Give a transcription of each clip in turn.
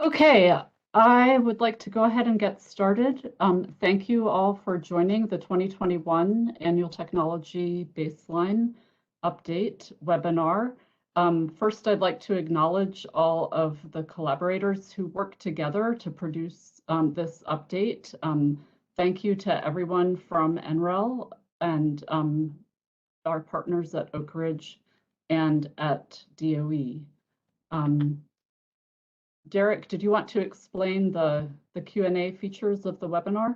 Okay, I would like to go ahead and get started. Thank you all for joining the 2021 Annual Technology Baseline Update webinar. First, I'd like to acknowledge all of the collaborators who worked together to produce this update. Thank you to everyone from NREL and our partners at Oak Ridge and at DOE. Derek, did you want to explain the Q&A features of the webinar?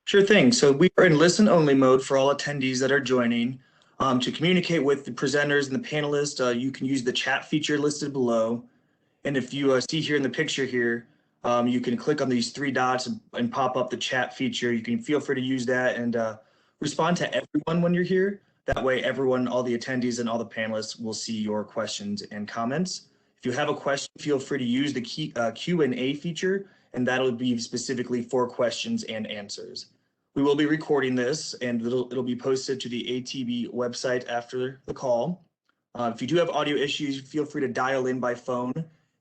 Sure thing. So we are in listen-only mode for all attendees that are joining. To communicate with the presenters and the panelists, you can use the chat feature listed below. And if you see here in the picture here, you can click on these three dots and pop up the chat feature. You can feel free to use that and respond to everyone when you're here. That way everyone, all the attendees and all the panelists will see your questions and comments. If you have a question, feel free to use the Q&A feature, and that'll be specifically for questions and answers. We will be recording this, and it'll be posted to the ATB website after the call. If you do have audio issues, feel free to dial in by phone.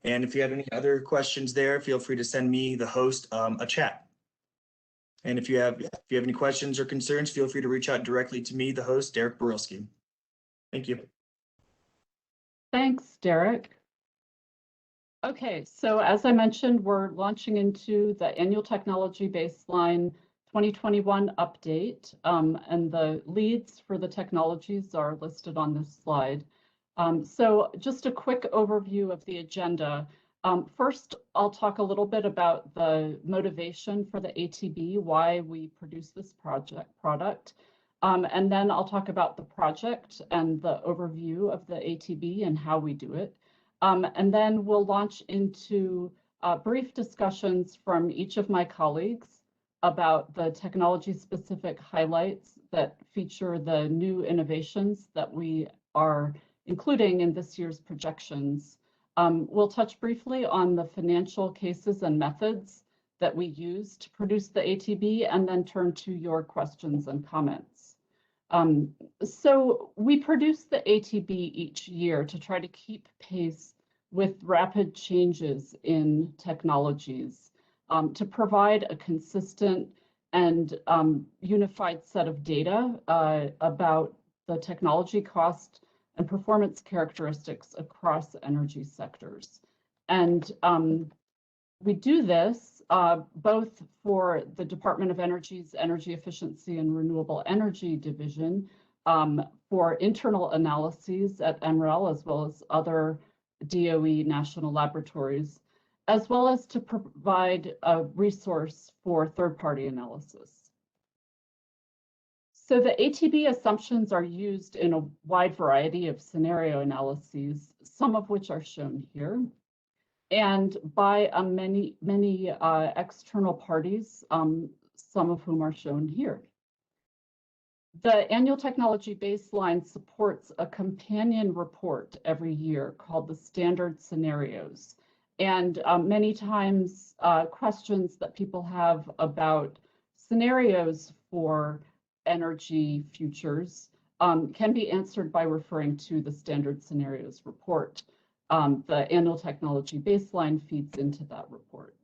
And if you have any other questions there, feel free to send me, the host, a chat. And if you have any questions or concerns, feel free to reach out directly to me, the host, Derek Borylski. Thank you. Thanks, Derek. Okay, so as I mentioned, we're launching into the Annual Technology Baseline 2021 update, and the leads for the technologies are listed on this slide. So just a quick overview of the agenda. First, I'll talk a little bit about the motivation for the ATB, why we produce this product. And then I'll talk about the project and the overview of the ATB and how we do it. And then we'll launch into brief discussions from each of my colleagues about the technology-specific highlights that feature the new innovations that we are including in this year's projections. We'll touch briefly on the financial cases and methods that we use to produce the ATB, and then turn to your questions and comments. So we produce the ATB each year to try to keep pace with rapid changes in technologies, to provide a consistent and unified set of data about the technology cost and performance characteristics across energy sectors. And we do this both for the Department of Energy's Energy Efficiency and Renewable Energy Division for internal analyses at NREL, as well as other DOE national laboratories, as well as to provide a resource for third-party analysis. So the ATB assumptions are used in a wide variety of scenario analyses, some of which are shown here, and by many external parties, some of whom are shown here. The Annual Technology Baseline supports a companion report every year called the Standard Scenarios. And many times questions that people have about scenarios for energy futures can be answered by referring to the Standard Scenarios report. The Annual Technology Baseline feeds into that report.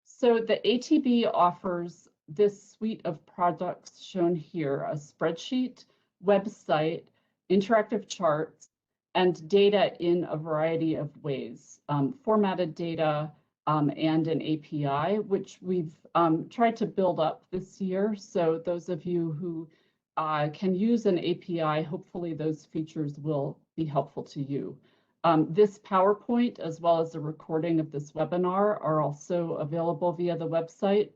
So the ATB offers this suite of products shown here: a spreadsheet, website, interactive charts, and data in a variety of ways, formatted data and an API, which we've tried to build up this year. So those of you who can use an API, hopefully those features will be helpful to you. This PowerPoint, as well as a recording of this webinar, are also available via the website.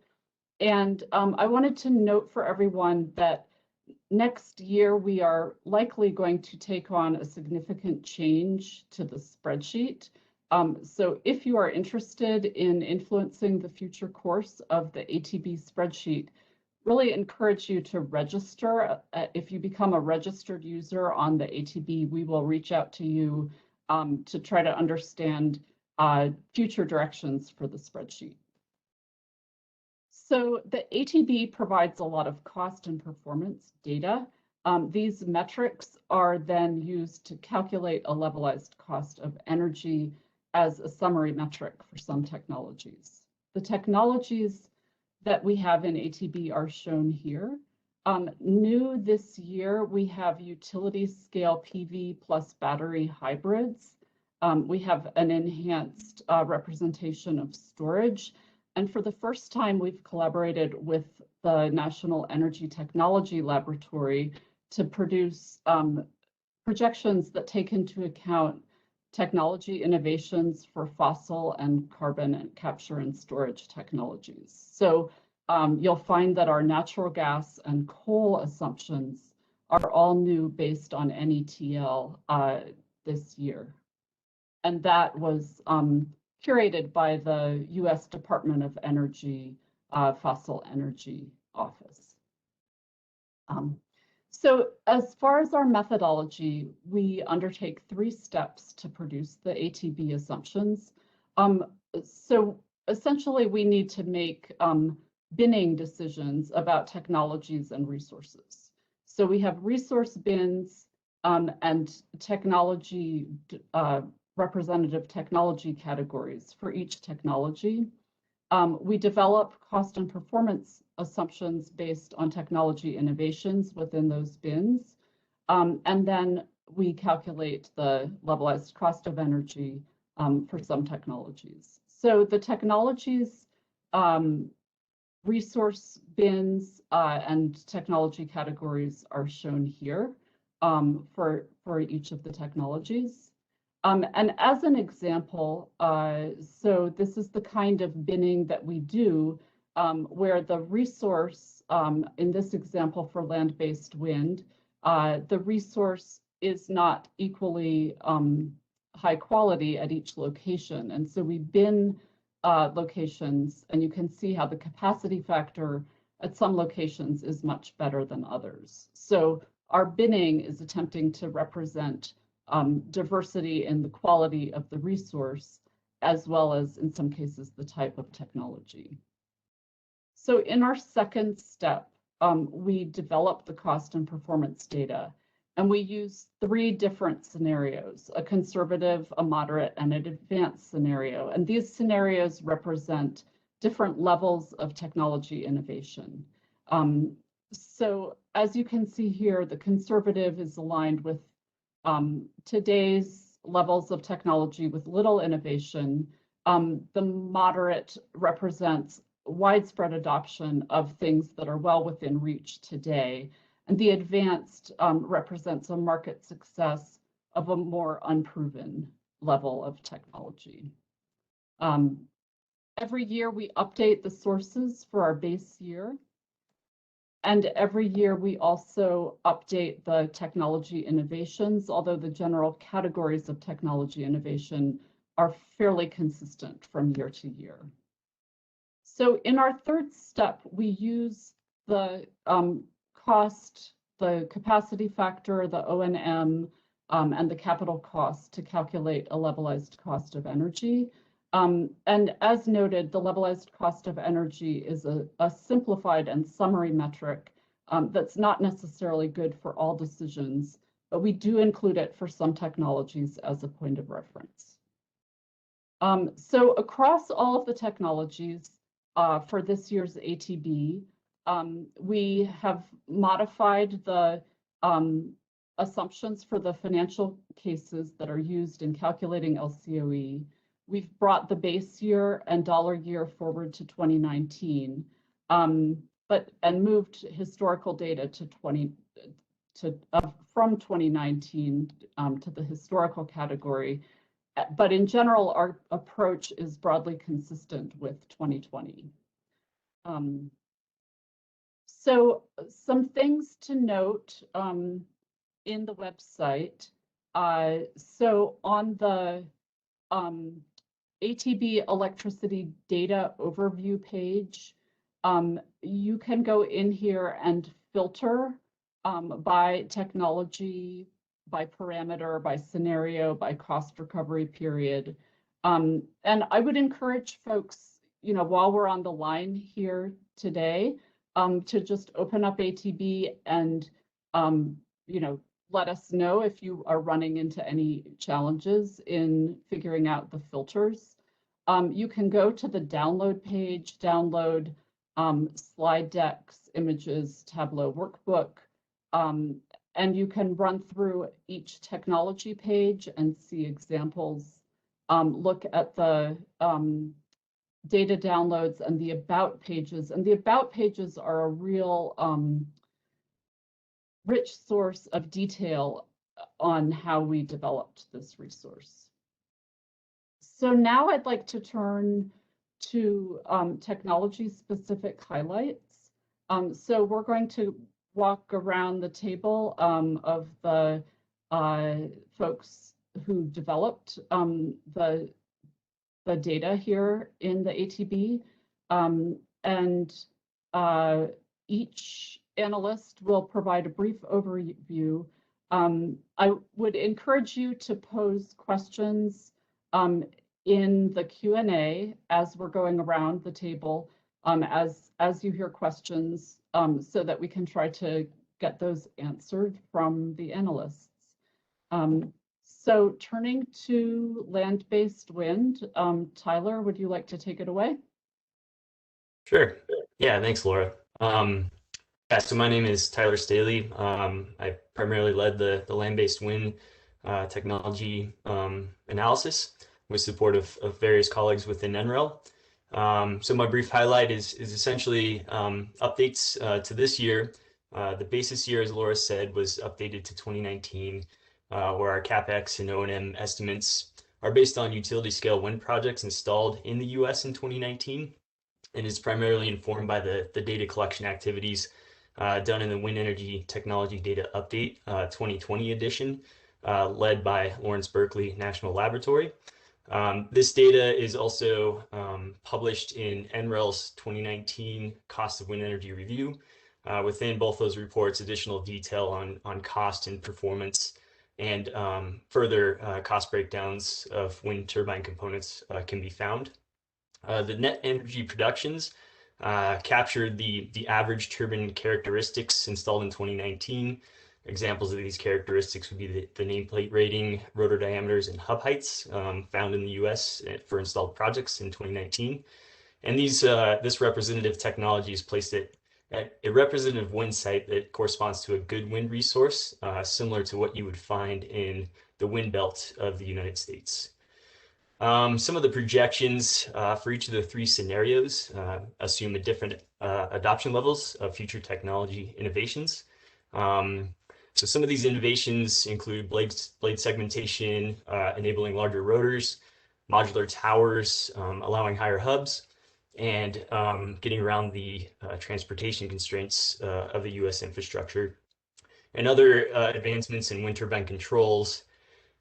And I wanted to note for everyone that next year we are likely going to take on a significant change to the spreadsheet. So if you are interested in influencing the future course of the ATB spreadsheet, really encourage you to register. If you become a registered user on the ATB, we will reach out to you to try to understand future directions for the spreadsheet. So the ATB provides a lot of cost and performance data. These metrics are then used to calculate a levelized cost of energy as a summary metric for some technologies. The technologies that we have in ATB are shown here. New this year, we have utility scale PV plus battery hybrids. We have an enhanced representation of storage. And for the first time, we've collaborated with the National Energy Technology Laboratory to produce projections that take into account technology innovations for fossil and carbon capture and storage technologies. So you'll find that our natural gas and coal assumptions are all new based on NETL this year. And that was curated by the US Department of Energy Fossil Energy Office. So as far as our methodology, we undertake 3 steps to produce the ATB assumptions. So essentially, we need to make binning decisions about technologies and resources. So we have resource bins and technology, representative technology categories for each technology. We develop cost and performance assumptions based on technology innovations within those bins. And then we calculate the levelized cost of energy for some technologies. So the technologies, resource bins and technology categories are shown here for each of the technologies. And as an example, so this is the kind of binning that we do where the resource, in this example for land-based wind, the resource is not equally high quality at each location. And so we bin locations, and you can see how the capacity factor at some locations is much better than others. So our binning is attempting to represent diversity in the quality of the resource, as well as in some cases the type of technology. So in our second step, we develop the cost and performance data, and we use 3 different scenarios: a conservative, a moderate, and an advanced scenario. And these scenarios represent different levels of technology innovation. So as you can see here, the conservative is aligned with today's levels of technology with little innovation. The moderate represents widespread adoption of things that are well within reach today. And the advanced represents a market success of a more unproven level of technology. Every year we update the sources for our base year. And every year we also update the technology innovations, although the general categories of technology innovation are fairly consistent from year to year. So in our third step, we use the cost, the capacity factor, the O&M, and the capital cost to calculate a levelized cost of energy. And as noted, the levelized cost of energy is a simplified and summary metric that's not necessarily good for all decisions, but we do include it for some technologies as a point of reference. So across all of the technologies for this year's ATB, we have modified the assumptions for the financial cases that are used in calculating LCOE. We've brought the base year and dollar year forward to 2019, and moved historical data from 2019 to the historical category. But in general, our approach is broadly consistent with 2020. So some things to note in the website. So on the ATB electricity data overview page, you can go in here and filter by technology, by parameter, by scenario, by cost recovery period. And I would encourage folks, while we're on the line here today, to just open up ATB and, let us know if you are running into any challenges in figuring out the filters. You can go to the download page, download slide decks, images, Tableau workbook, and you can run through each technology page and see examples. Look at the data downloads and the about pages. And the about pages are a real rich source of detail on how we developed this resource. So now I'd like to turn to technology-specific highlights. So we're going to walk around the table of the folks who developed the data here in the ATB. And each analyst will provide a brief overview. I would encourage you to pose questions in the Q&A as we're going around the table, as you hear questions, so that we can try to get those answered from the analysts. So turning to land-based wind, Tyler, would you like to take it away? Sure. Yeah, thanks, Laura. Yeah, so my name is Tyler Staley. I primarily led the land-based wind technology analysis with support of various colleagues within NREL. So my brief highlight is essentially updates to this year. The basis year, as Laura said, was updated to 2019, where our CapEx and O&M estimates are based on utility scale wind projects installed in the US in 2019, and is primarily informed by the data collection activities done in the Wind Energy Technology Data Update 2020 edition, led by Lawrence Berkeley National Laboratory. This data is also published in NREL's 2019 Cost of Wind Energy Review. Within both those reports, additional detail on cost and performance and further cost breakdowns of wind turbine components can be found. The net energy productions captured the average turbine characteristics installed in 2019. Examples of these characteristics would be the nameplate rating, rotor diameters, and hub heights found in the US for installed projects in 2019. And this representative technology is placed at a representative wind site that corresponds to a good wind resource, similar to what you would find in the wind belt of the United States. Some of the projections for each of the three scenarios assume a different adoption levels of future technology innovations. So some of these innovations include blade segmentation, enabling larger rotors, modular towers, allowing higher hubs, and getting around the transportation constraints of the US infrastructure, and other advancements in wind turbine controls,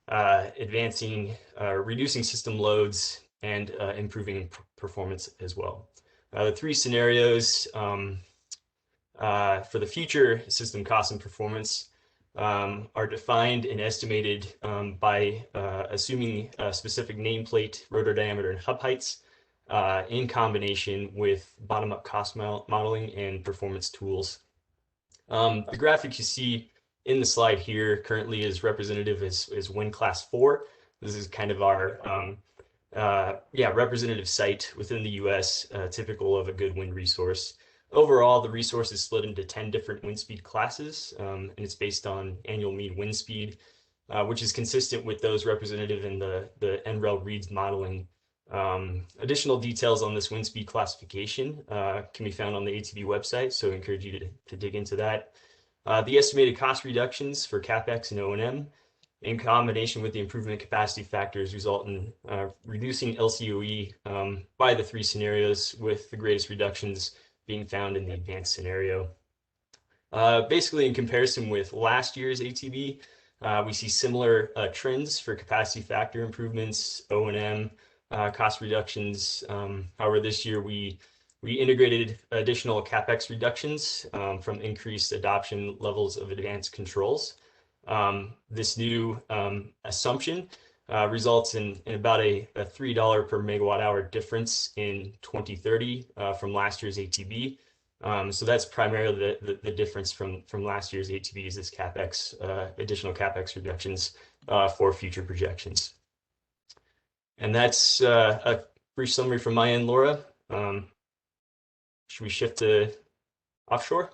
reducing system loads, and improving performance as well. The three scenarios for the future system cost and performance are defined and estimated by assuming a specific nameplate, rotor diameter, and hub heights in combination with bottom-up cost modeling and performance tools. The graphic you see in the slide here currently is representative as wind class 4. This is kind of our representative site within the US, typical of a good wind resource. Overall, the resource is split into 10 different wind speed classes, and it's based on annual mean wind speed, which is consistent with those representative in the NREL Reads modeling. Additional details on this wind speed classification can be found on the ATB website, so I encourage you to dig into that. The estimated cost reductions for CapEx and O&M in combination with the improvement capacity factors result in reducing LCOE by the three scenarios, with the greatest reductions being found in the advanced scenario. Basically, in comparison with last year's ATB, we see similar trends for capacity factor improvements, O&M, cost reductions. However, this year we integrated additional CapEx reductions from increased adoption levels of advanced controls. This new assumption results in about a $3 per megawatt hour difference in 2030 from last year's ATB. So that's primarily the difference from last year's ATBs is CapEx, additional CapEx reductions for future projections. And that's a brief summary from my end, Laura. Should we shift to offshore?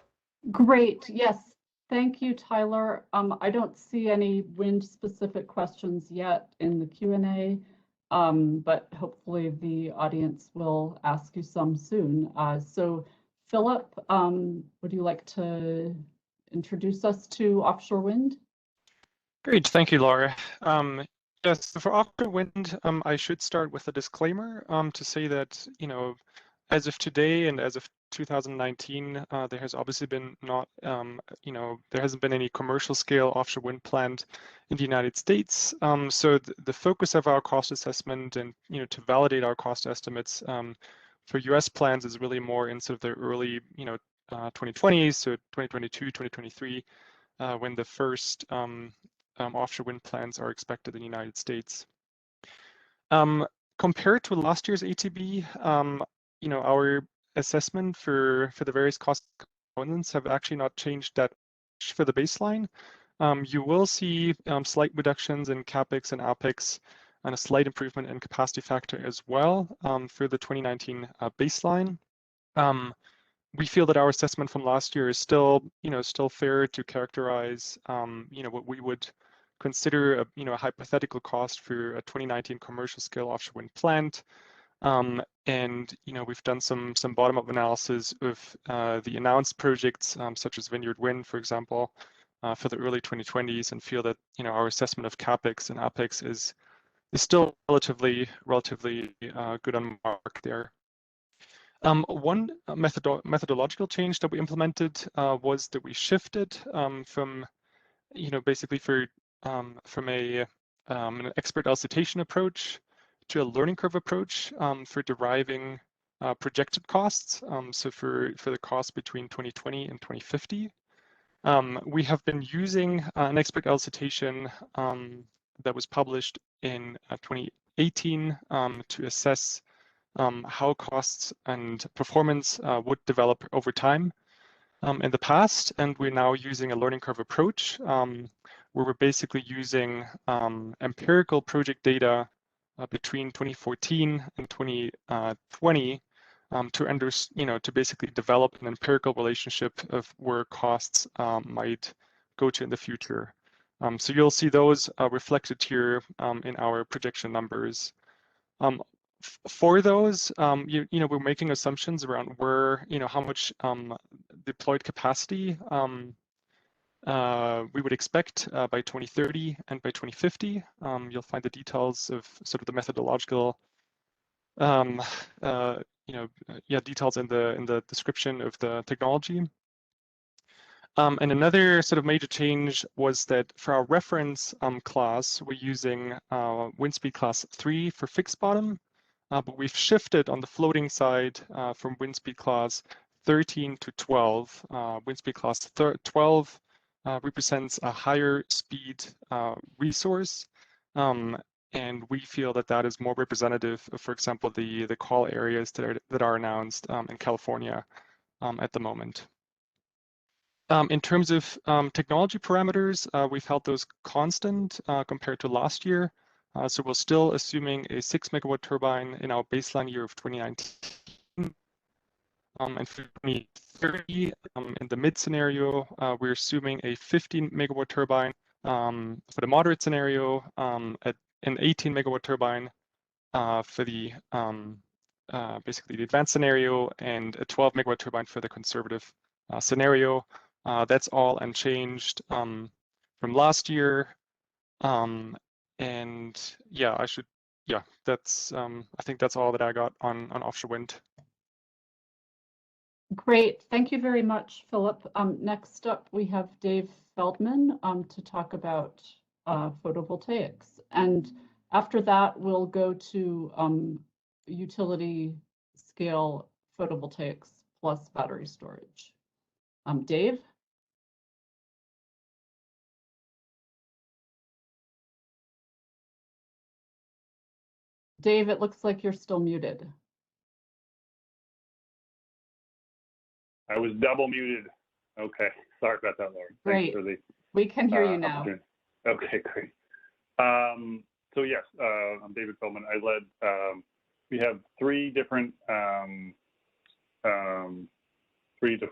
Great, yes. Thank you, Tyler. I don't see any wind-specific questions yet in the Q&A, but hopefully the audience will ask you some soon. So Philip, would you like to introduce us to offshore wind? Great, thank you, Laura. Yes, for offshore wind, I should start with a disclaimer to say that, as of today and as of 2019, there has obviously been there hasn't been any commercial scale offshore wind plant in the United States. So the focus of our cost assessment and, to validate our cost estimates for US plans is really more in sort of the early, 2020s, so 2022, 2023, when the first offshore wind plants are expected in the United States. Compared to last year's ATB, our assessment for the various cost components have actually not changed that much for the baseline. You will see slight reductions in CapEx and OpEx and a slight improvement in capacity factor as well for the 2019 baseline. We feel that our assessment from last year is still fair to characterize, what we would consider a hypothetical cost for a 2019 commercial scale offshore wind plant. And we've done some bottom-up analysis of the announced projects, such as Vineyard Wind, for example, for the early 2020s, and feel that our assessment of CapEx and OpEx is still relatively good on mark there. One methodological change that we implemented was that we shifted from basically from an expert elicitation approach to a learning curve approach for deriving projected costs. So for the cost between 2020 and 2050, we have been using an expert elicitation that was published in 2018 to assess how costs and performance would develop over time in the past. And we're now using a learning curve approach where we're basically using empirical project data between 2014 and 2020 to basically develop an empirical relationship of where costs might go to in the future. So you'll see those reflected here in our projection numbers. For those, we're making assumptions around where, how much deployed capacity we would expect by 2030 and by 2050. You'll find the details of sort of the methodological, details in the description of the technology. And another sort of major change was that for our reference class, we're using wind speed class 3 for fixed bottom, but we've shifted on the floating side from wind speed class 13 to 12. Wind speed class 12 represents a higher speed resource, and we feel that that is more representative of, for example, the call areas that are announced in California at the moment. In terms of technology parameters, we've held those constant compared to last year. So we're still assuming a 6 megawatt turbine in our baseline year of 2019. And for 2030, in the mid scenario, we're assuming a 15 megawatt turbine. For the moderate scenario, an 18 megawatt turbine for the basically the advanced scenario, and a 12 megawatt turbine for the conservative scenario. That's all unchanged from last year. And yeah, that's I think that's all that I got on offshore wind. Great, thank you very much, Philip. Next up, we have Dave Feldman to talk about photovoltaics. And after that, we'll go to utility scale photovoltaics plus battery storage. Dave? Dave, it looks like you're still muted. I was double muted. Okay, sorry about that, Laura. Great. Thanks for the We can hear you now. opportunity. Okay, great. So yes, I'm David Feldman. I led, we have three to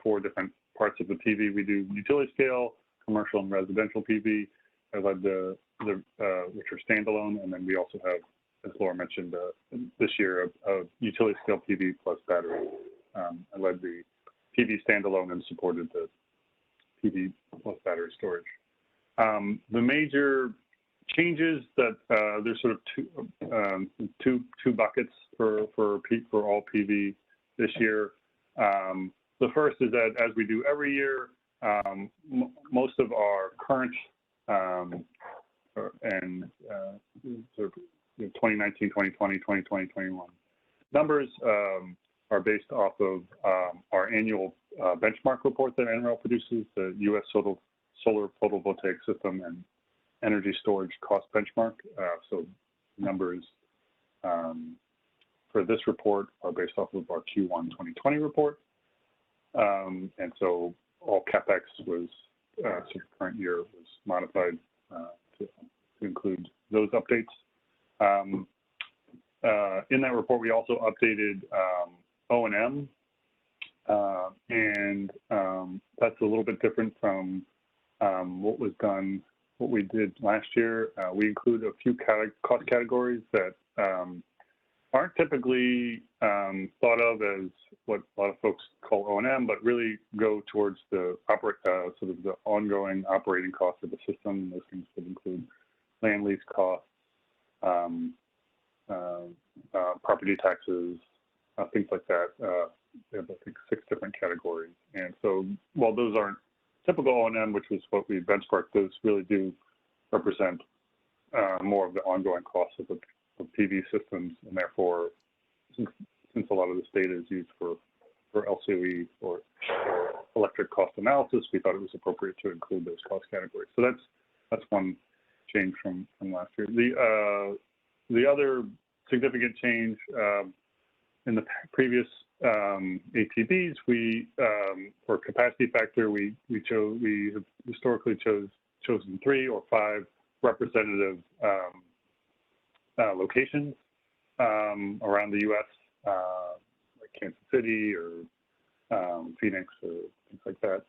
four different parts of the PV. We do utility scale, commercial and residential PV. I led the which are standalone, and then we also have, as Laura mentioned, this year of utility scale PV plus battery. I led the PV standalone and supported the PV plus battery storage. The major changes that there's sort of two buckets for all PV this year. The first is that, as we do every year, most of our current and sort of 2019, 2020, 2020, 21 numbers are based off of our annual benchmark report that NREL produces, the U.S. Solar Photovoltaic System and Energy Storage Cost Benchmark. So numbers for this report are based off of our Q1 2020 report. And so all CapEx was, sort of current year was modified to include those updates. In that report, we also updated O&M, and that's a little bit different from what we did last year. We include a few cost categories that aren't typically thought of as what a lot of folks call O&M, but really go towards the sort of the ongoing operating costs of the system. Those things would include land lease costs, property taxes, things like that. We have, I think, 6 different categories. And so while those aren't typical O&M, which was what we benchmarked, those really do represent more of the ongoing costs of PV systems, and therefore, since a lot of this data is used for LCOE or electric cost analysis, we thought it was appropriate to include those cost categories. So that's one change from last year. The other significant change in the previous ATBs, for capacity factor, we have historically chosen 3 or 5 representative locations around the U.S., like Kansas City or Phoenix or things like that.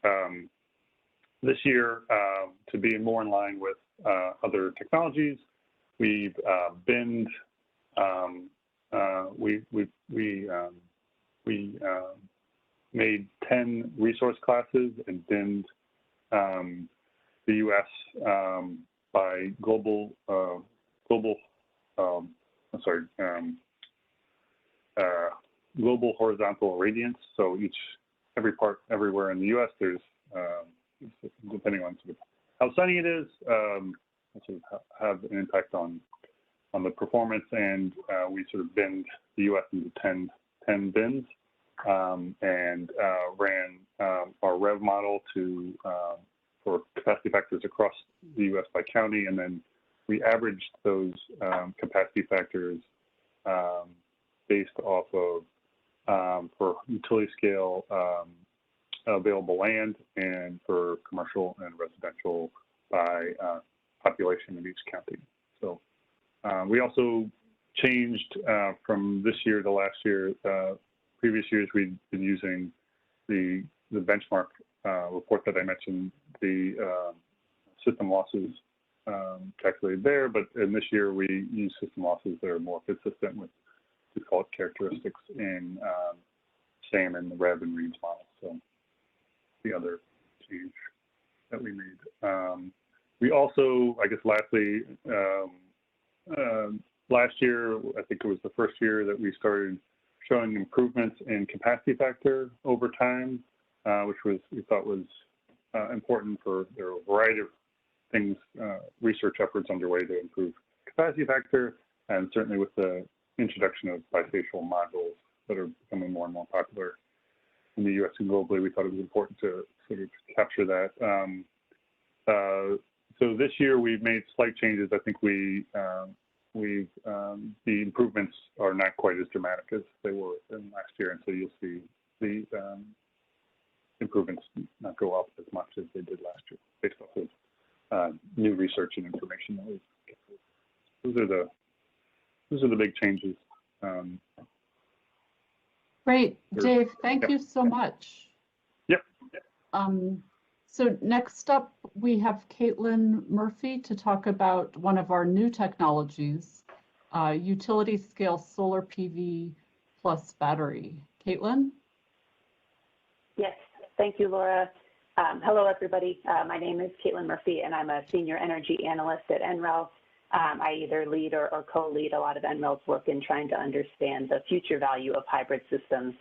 This year, to be more in line with other technologies, we've binned. We made 10 resource classes and binned the U.S. by global horizontal radiance. So every part everywhere in the U.S. there's depending on sort of how sunny it is, sort of have an impact on the performance, and we sort of binned the U.S. into 10 bins and ran our REV model for capacity factors across the U.S. by county, and then we averaged those capacity factors based off of for utility scale available land and for commercial and residential by population in each county. So we also changed from this year to last year. Previous years we'd been using the benchmark report that I mentioned, the system losses calculated there, but in this year we use system losses that are more consistent with default characteristics in SAM and the REV and READS model. So the other change that we made. We also, I guess lastly, last year, I think it was the first year that we started showing improvements in capacity factor over time, which we thought was important. There are a variety of things, research efforts underway to improve capacity factor, and certainly with the introduction of bifacial modules that are becoming more and more popular in the U.S. and globally, we thought it was important to sort of capture that. So this year we've made slight changes. I think the improvements are not quite as dramatic as they were in last year, and so you'll see improvements not go up as much as they did last year, based off of new research and information that we've gathered. Those are the big changes. Great, Dave, thank you so much. Yep. So next up, we have Caitlin Murphy to talk about one of our new technologies, utility scale solar PV plus battery. Caitlin? Yes, thank you, Laura. Hello, everybody. My name is Caitlin Murphy, and I'm a senior energy analyst at NREL. I either lead or co-lead a lot of NREL's work in trying to understand the future value of hybrid systems,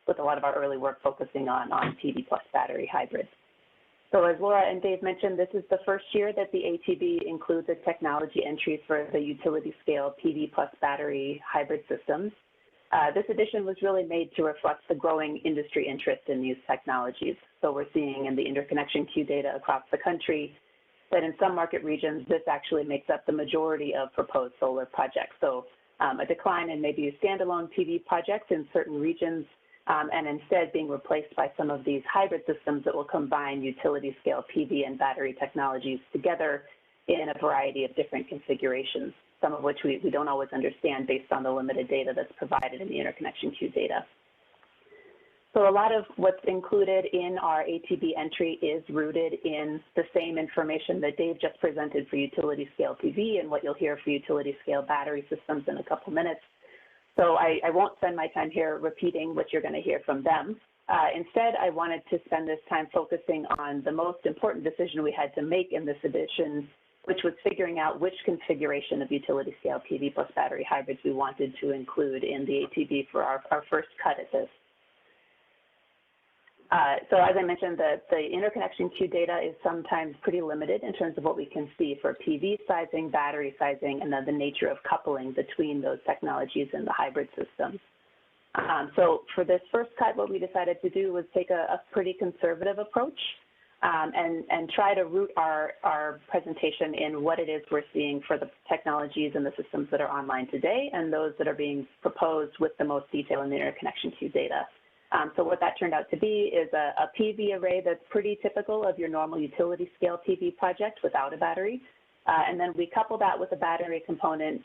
with a lot of our early work focusing on PV plus battery hybrids. So as Laura and Dave mentioned, this is the first year that the ATB includes a technology entry for the utility scale PV plus battery hybrid systems. This edition was really made to reflect the growing industry interest in these technologies. So we're seeing in the interconnection queue data across the country that in some market regions, this actually makes up the majority of proposed solar projects. So a decline in maybe standalone PV projects in certain regions, and instead being replaced by some of these hybrid systems that will combine utility scale PV and battery technologies together in a variety of different configurations, some of which we don't always understand based on the limited data that's provided in the interconnection queue data. So a lot of what's included in our ATB entry is rooted in the same information that Dave just presented for utility scale PV and what you'll hear for utility scale battery systems in a couple minutes. So I won't spend my time here repeating what you're going to hear from them. Instead, I wanted to spend this time focusing on the most important decision we had to make in this edition, which was figuring out which configuration of utility scale PV plus battery hybrids we wanted to include in the ATB for our first cut at this. So as I mentioned, the interconnection queue data is sometimes pretty limited in terms of what we can see for PV sizing, battery sizing, and then the nature of coupling between those technologies in the hybrid systems. So for this first cut, what we decided to do was take a pretty conservative approach and try to root our presentation in what it is we're seeing for the technologies and the systems that are online today and those that are being proposed with the most detail in the interconnection queue data. So what that turned out to be is a PV array that's pretty typical of your normal utility scale PV project without a battery. And then we couple that with a battery component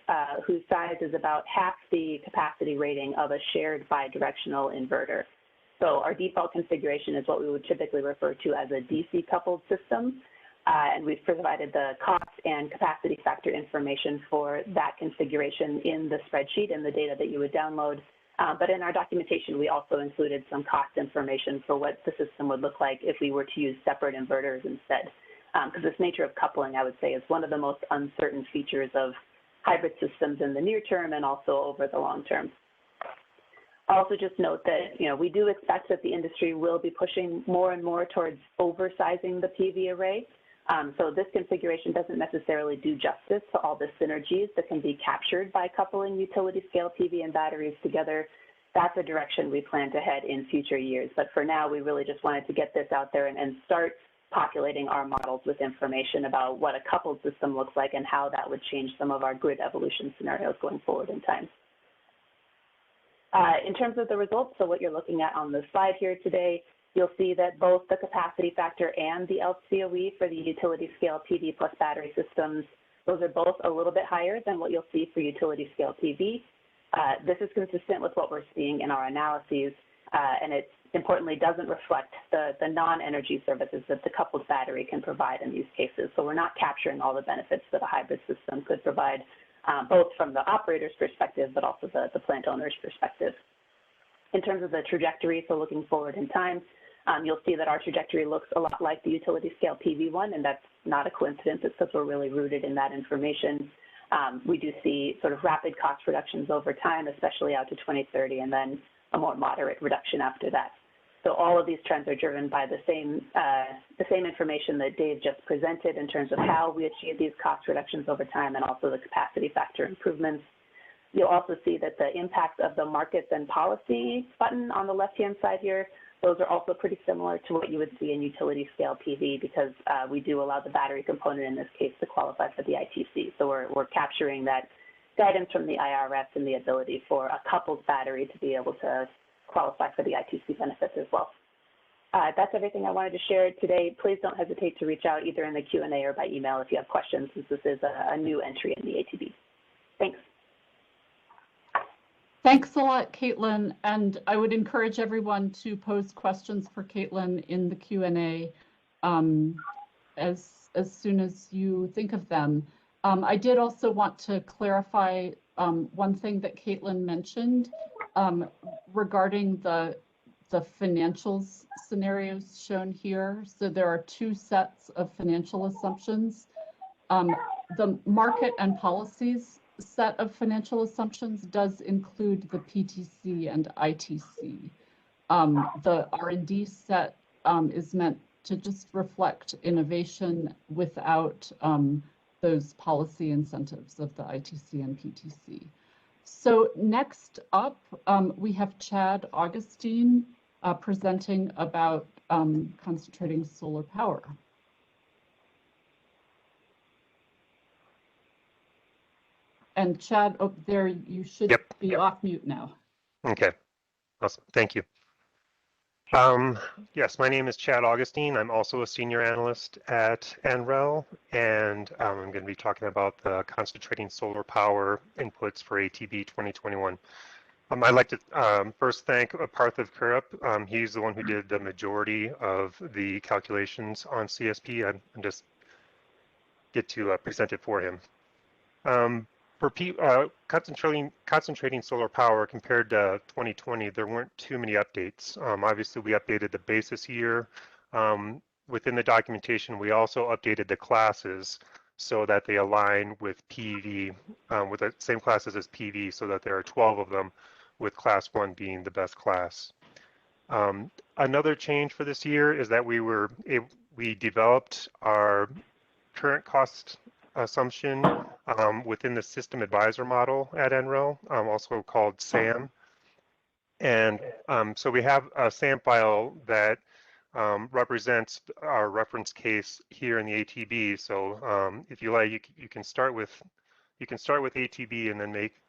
whose size is about half the capacity rating of a shared bidirectional inverter. So our default configuration is what we would typically refer to as a DC coupled system. And we've provided the cost and capacity factor information for that configuration in the spreadsheet and the data that you would download. But in our documentation, we also included some cost information for what the system would look like if we were to use separate inverters instead. Because this nature of coupling, I would say, is one of the most uncertain features of hybrid systems in the near term and also over the long term. I'll also just note that, we do expect that the industry will be pushing more and more towards oversizing the PV array. So this configuration doesn't necessarily do justice to all the synergies that can be captured by coupling utility scale PV and batteries together. That's a direction we plan to head in future years. But for now, we really just wanted to get this out there and start populating our models with information about what a coupled system looks like and how that would change some of our grid evolution scenarios going forward in time. In terms of the results, so what you're looking at on the slide here today, you'll see that both the capacity factor and the LCOE for the utility scale PV plus battery systems, those are both a little bit higher than what you'll see for utility scale PV. This is consistent with what we're seeing in our analyses, and it importantly doesn't reflect the non-energy services that the coupled battery can provide in these cases. So we're not capturing all the benefits that a hybrid system could provide, both from the operator's perspective, but also the plant owner's perspective. In terms of the trajectory, so looking forward in time, you'll see that our trajectory looks a lot like the utility scale PV one, and that's not a coincidence. It's because we're really rooted in that information. We do see sort of rapid cost reductions over time, especially out to 2030, and then a more moderate reduction after that. So all of these trends are driven by the same information that Dave just presented in terms of how we achieve these cost reductions over time and also the capacity factor improvements. You'll also see that the impacts of the markets and policy button on the left-hand side here, those are also pretty similar to what you would see in utility scale PV because we do allow the battery component in this case to qualify for the ITC. So we're capturing that guidance from the IRS and the ability for a coupled battery to be able to qualify for the ITC benefits as well. That's everything I wanted to share today. Please don't hesitate to reach out either in the Q&A or by email if you have questions, since this is a new entry in the ATB. Thanks. Thanks a lot, Caitlin. And I would encourage everyone to pose questions for Caitlin in the Q&A as soon as you think of them. I did also want to clarify one thing that Caitlin mentioned regarding the financials scenarios shown here. So there are two sets of financial assumptions. The market and policies set of financial assumptions does include the PTC and ITC. The R&D set is meant to just reflect innovation without those policy incentives of the ITC and PTC. So next up, we have Chad Augustine presenting about concentrating solar power. And Chad, oh, there you should be off mute now. Okay, awesome, thank you. Yes, my name is Chad Augustine. I'm also a senior analyst at NREL, and I'm going to be talking about the concentrating solar power inputs for ATB 2021. I'd like to first thank Parthiv Kurup. He's the one who did the majority of the calculations on CSP. I'm just get to present it for him. For concentrating solar power compared to 2020, there weren't too many updates. Obviously, we updated the basis year. Within the documentation, we also updated the classes so that they align with PV, with the same classes as PV, so that there are 12 of them, with class 1 being the best class. Another change for this year is that we developed our current cost assumption within the system advisor model at NREL, also called SAM. And so we have a SAM file that represents our reference case here in the ATB. So if you like, you can start with ATB and then make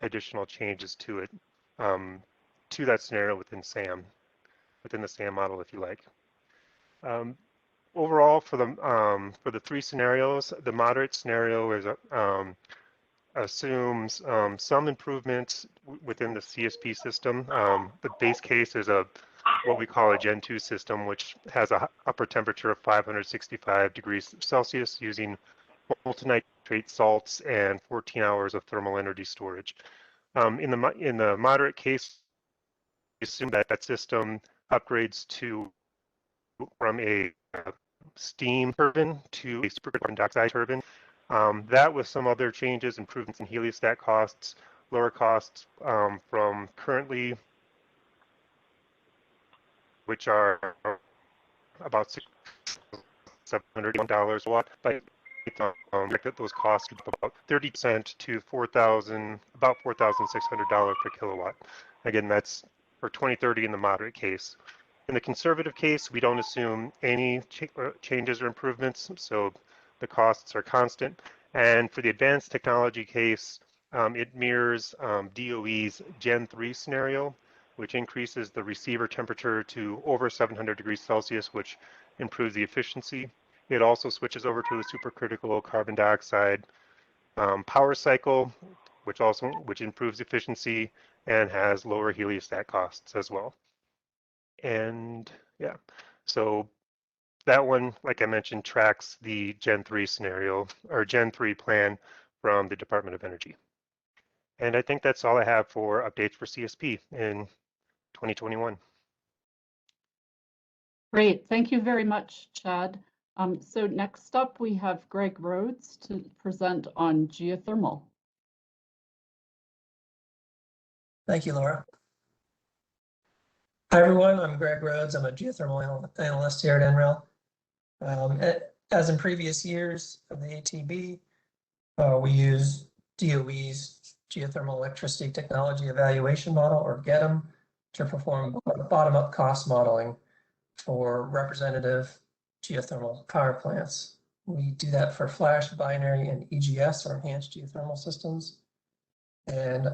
additional changes to it, to that scenario within the SAM model, if you like. Overall, for the three scenarios, the moderate scenario is assumes some improvements within the CSP system. The base case is what we call a Gen 2 system, which has a upper temperature of 565 degrees Celsius using molten nitrate salts and 14 hours of thermal energy storage. In the moderate case, we assume that system upgrades from a steam turbine to a supercritical carbon dioxide turbine. That with some other changes, improvements in heliostat costs, lower costs from currently, which are about $701 a watt, but those costs about 30% to about $4,600 per kilowatt. Again, that's for 2030 in the moderate case. In the conservative case, we don't assume any changes or improvements, so the costs are constant. And for the advanced technology case, it mirrors DOE's Gen 3 scenario, which increases the receiver temperature to over 700 degrees Celsius, which improves the efficiency. It also switches over to a supercritical carbon dioxide power cycle, which improves efficiency and has lower heliostat costs as well. And yeah, so that one, like I mentioned, tracks the Gen 3 scenario or Gen 3 plan from the Department of Energy. And I think that's all I have for updates for CSP in 2021. Great, thank you very much, Chad. So next up, we have Greg Rhodes to present on geothermal. Thank you, Laura. Hi, everyone. I'm Greg Rhodes. I'm a geothermal analyst here at NREL. As in previous years of the ATB, we use DOE's Geothermal Electricity Technology Evaluation Model, or GETM, to perform bottom-up cost modeling for representative geothermal power plants. We do that for flash, binary, and EGS, or enhanced geothermal systems. And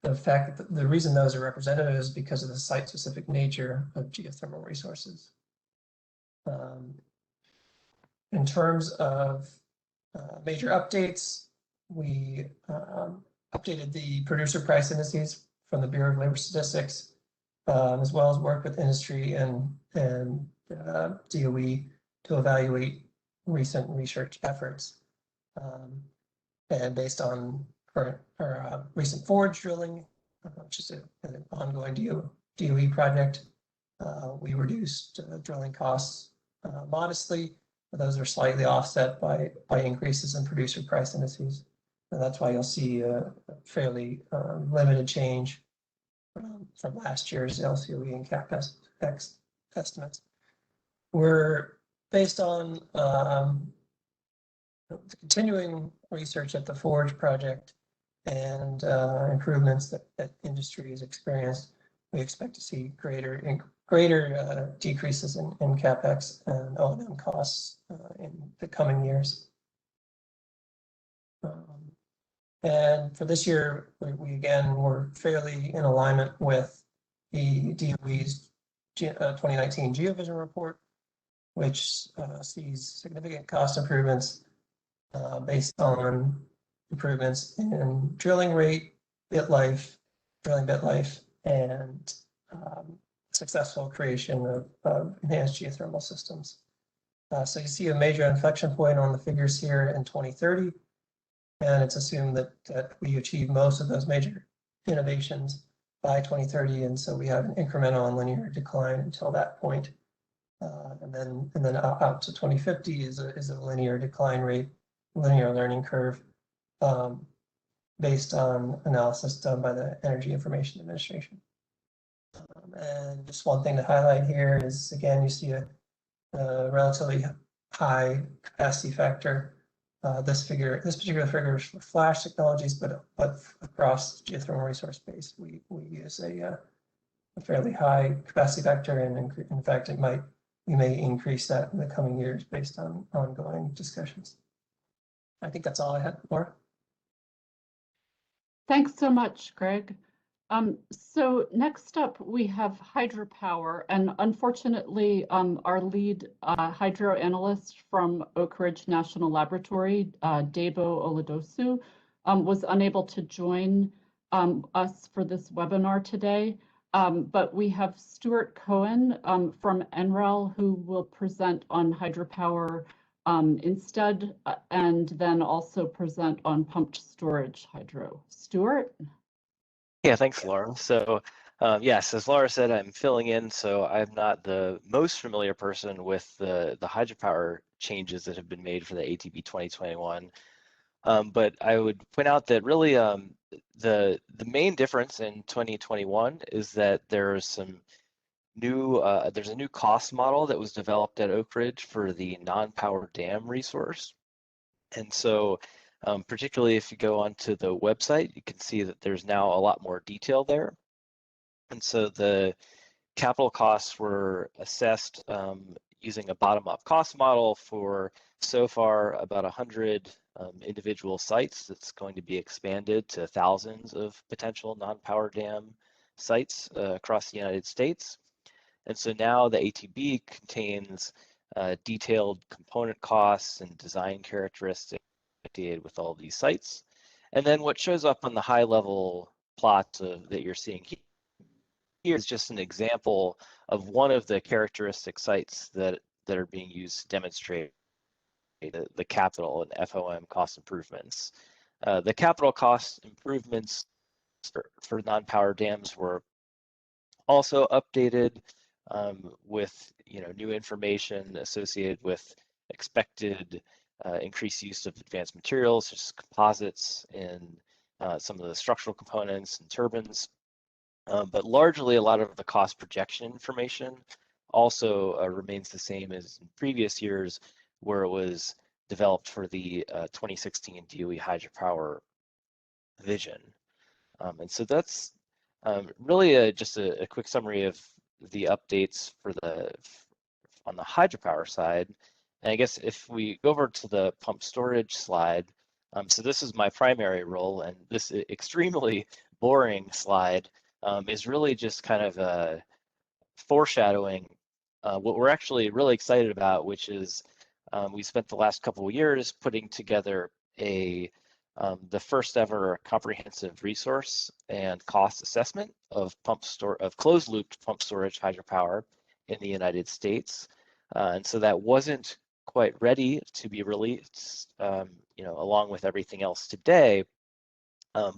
the fact that the reason those are representative is because of the site-specific nature of geothermal resources. In terms of major updates, we updated the producer price indices from the Bureau of Labor Statistics, as well as worked with industry and DOE to evaluate recent research efforts. And based on our recent forage drilling, which is an ongoing DOE project, we reduced drilling costs modestly. Those are slightly offset by increases in producer price indices. And that's why you'll see a fairly limited change from last year's LCOE and CapEx estimates. We're based on the continuing research at the Forge project and improvements that industry has experienced. We expect to see greater decreases in CapEx and O&M costs in the coming years. And for this year, we again were fairly in alignment with the DOE's 2019 GeoVision report, which sees significant cost improvements based on improvements in drilling rate, drilling bit life, and successful creation of enhanced geothermal systems. So you see a major inflection point on the figures here in 2030, and it's assumed that we achieve most of those major innovations by 2030, and so we have an incremental and linear decline until that point. And then out to 2050 is a linear decline rate, linear learning curve, based on analysis done by the Energy Information Administration. And just one thing to highlight here is, again, you see a relatively high capacity factor. This particular figure is for flash technologies, but across geothermal resource base, we use a fairly high capacity factor, and in fact, we may increase that in the coming years based on ongoing discussions. I think that's all I had, Laura. Thanks so much, Greg. So next up, we have hydropower, and unfortunately, our lead hydro analyst from Oak Ridge National Laboratory, Debo Oladosu, was unable to join us for this webinar today. But we have Stuart Cohen from NREL, who will present on hydropower instead, and then also present on pumped storage hydro. Stuart? Yeah, thanks, Laura. So yes, as Laura said, I'm filling in, so I'm not the most familiar person with the hydropower changes that have been made for the ATB 2021. But I would point out that really the main difference in 2021 is that there's a new cost model that was developed at Oak Ridge for the non-power dam resource. And so particularly if you go onto the website, you can see that there's now a lot more detail there. And so the capital costs were assessed using a bottom-up cost model for so far about 100 individual sites that's going to be expanded to thousands of potential non-power dam sites across the United States. And so now the ATB contains detailed component costs and design characteristics with all these sites. And then what shows up on the high level plot that you're seeing here is just an example of one of the characteristic sites that are being used to demonstrate the capital and FOM cost improvements. The capital cost improvements for non-power dams were also updated with new information associated with expected increased use of advanced materials such as composites in some of the structural components and turbines. But largely, a lot of the cost projection information also remains the same as in previous years, where it was developed for the 2016 DOE hydropower vision. And so that's really just a quick summary of the updates on the hydropower side. And I guess if we go over to the pump storage slide, so this is my primary role, and this extremely boring slide is really just kind of foreshadowing what we're actually really excited about, which is we spent the last couple of years putting together the first ever comprehensive resource and cost assessment of closed loop pump storage hydropower in the United States. And so that wasn't quite ready to be released, along with everything else today.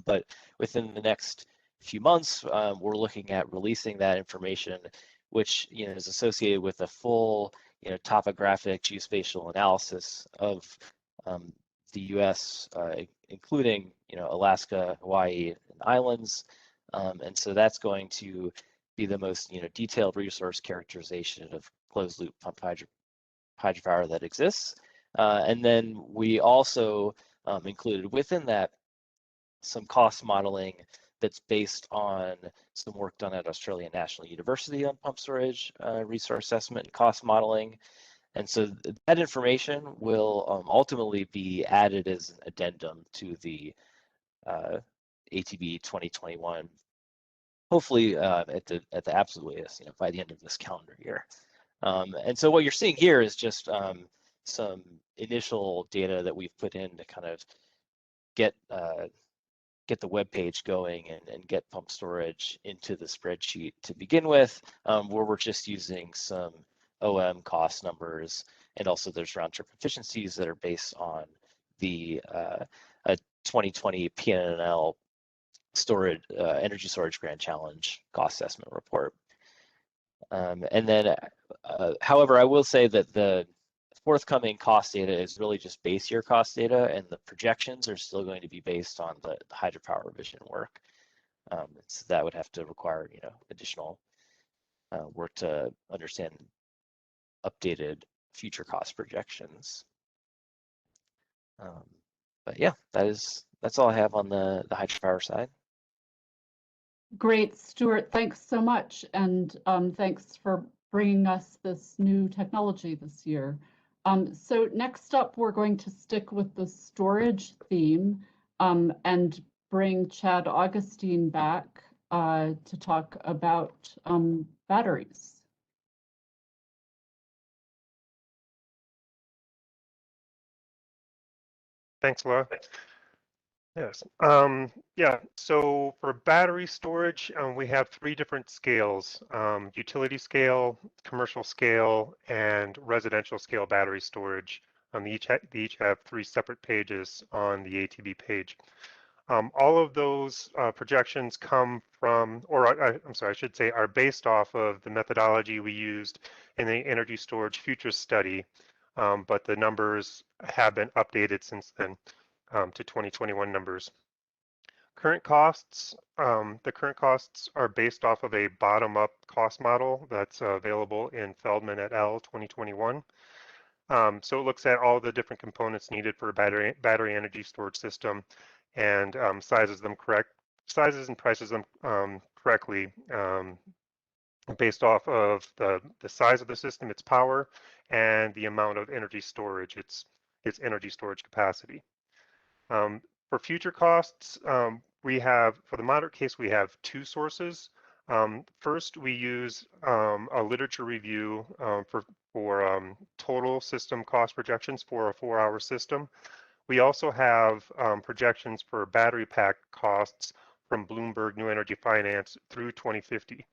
But within the next few months, we're looking at releasing that information, which is associated with a full topographic geospatial analysis of the U.S., including Alaska, Hawaii, and islands. And so that's going to be the most detailed resource characterization of closed loop pump hydropower that exists. And then we also included within that some cost modeling that's based on some work done at Australian National University on pump storage resource assessment and cost modeling. And so that information will ultimately be added as an addendum to the ATB 2021, hopefully at the absolute latest, by the end of this calendar year. And so what you're seeing here is just some initial data that we've put in to kind of get the web page going and get pump storage into the spreadsheet to begin with, where we're just using some OM cost numbers, and also there's round trip efficiencies that are based on the 2020 PNNL storage energy storage grand challenge cost assessment report. And then, however, I will say that the forthcoming cost data is really just base year cost data, and the projections are still going to be based on the hydropower revision work. So that would have to require additional work to understand updated future cost projections. But yeah, that's all I have on the hydropower side. Great, Stuart. Thanks so much, and thanks for bringing us this new technology this year. So next up, we're going to stick with the storage theme and bring Chad Augustine back to talk about batteries. Thanks, Laura. Yes. Yeah. So for battery storage, we have 3 different scales: utility scale, commercial scale, and residential scale battery storage. They each have 3 separate pages on the ATB page. All of those projections come from, or I'm sorry, I should say, are based off of the methodology we used in the energy storage futures study, but the numbers have been updated since then to 2021 numbers. Current costs, the current costs are based off of a bottom-up cost model that's available in Feldman et al. 2021. So it looks at all the different components needed for a battery energy storage system and sizes and prices them correctly based off of the size of the system, its power, and the amount of energy storage, its energy storage capacity. For future costs, for the moderate case, we have 2 sources. First, we use a literature review for total system cost projections for a 4-hour system. We also have projections for battery pack costs from Bloomberg New Energy Finance through 2050.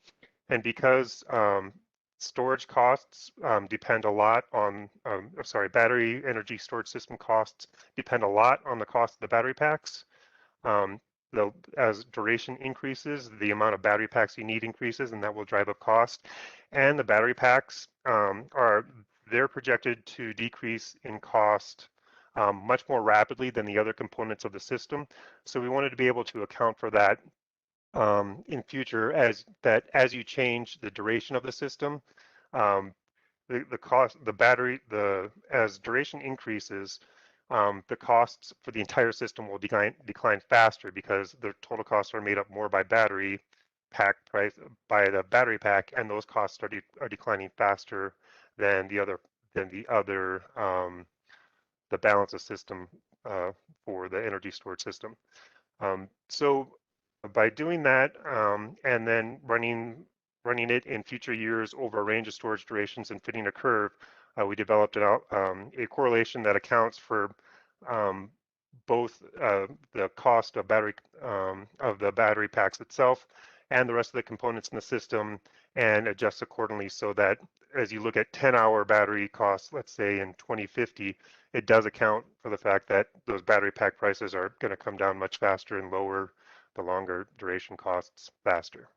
And because storage costs depend a lot on, battery energy storage system costs depend a lot on the cost of the battery packs. As duration increases, the amount of battery packs you need increases, and that will drive up cost. And the battery packs they're projected to decrease in cost much more rapidly than the other components of the system. So we wanted to be able to account for that in future, as you change the duration of the system, the cost, as duration increases, the costs for the entire system will decline faster, because the total costs are made up more by battery pack price, by the battery pack, and those costs are declining faster than the balance of system for the energy storage system. So By doing that and then running it in future years over a range of storage durations and fitting a curve, we developed a correlation that accounts for both the cost of the battery packs itself and the rest of the components in the system, and adjusts accordingly so that as you look at 10-hour battery costs, let's say in 2050, it does account for the fact that those battery pack prices are going to come down much faster and lower the longer duration costs faster.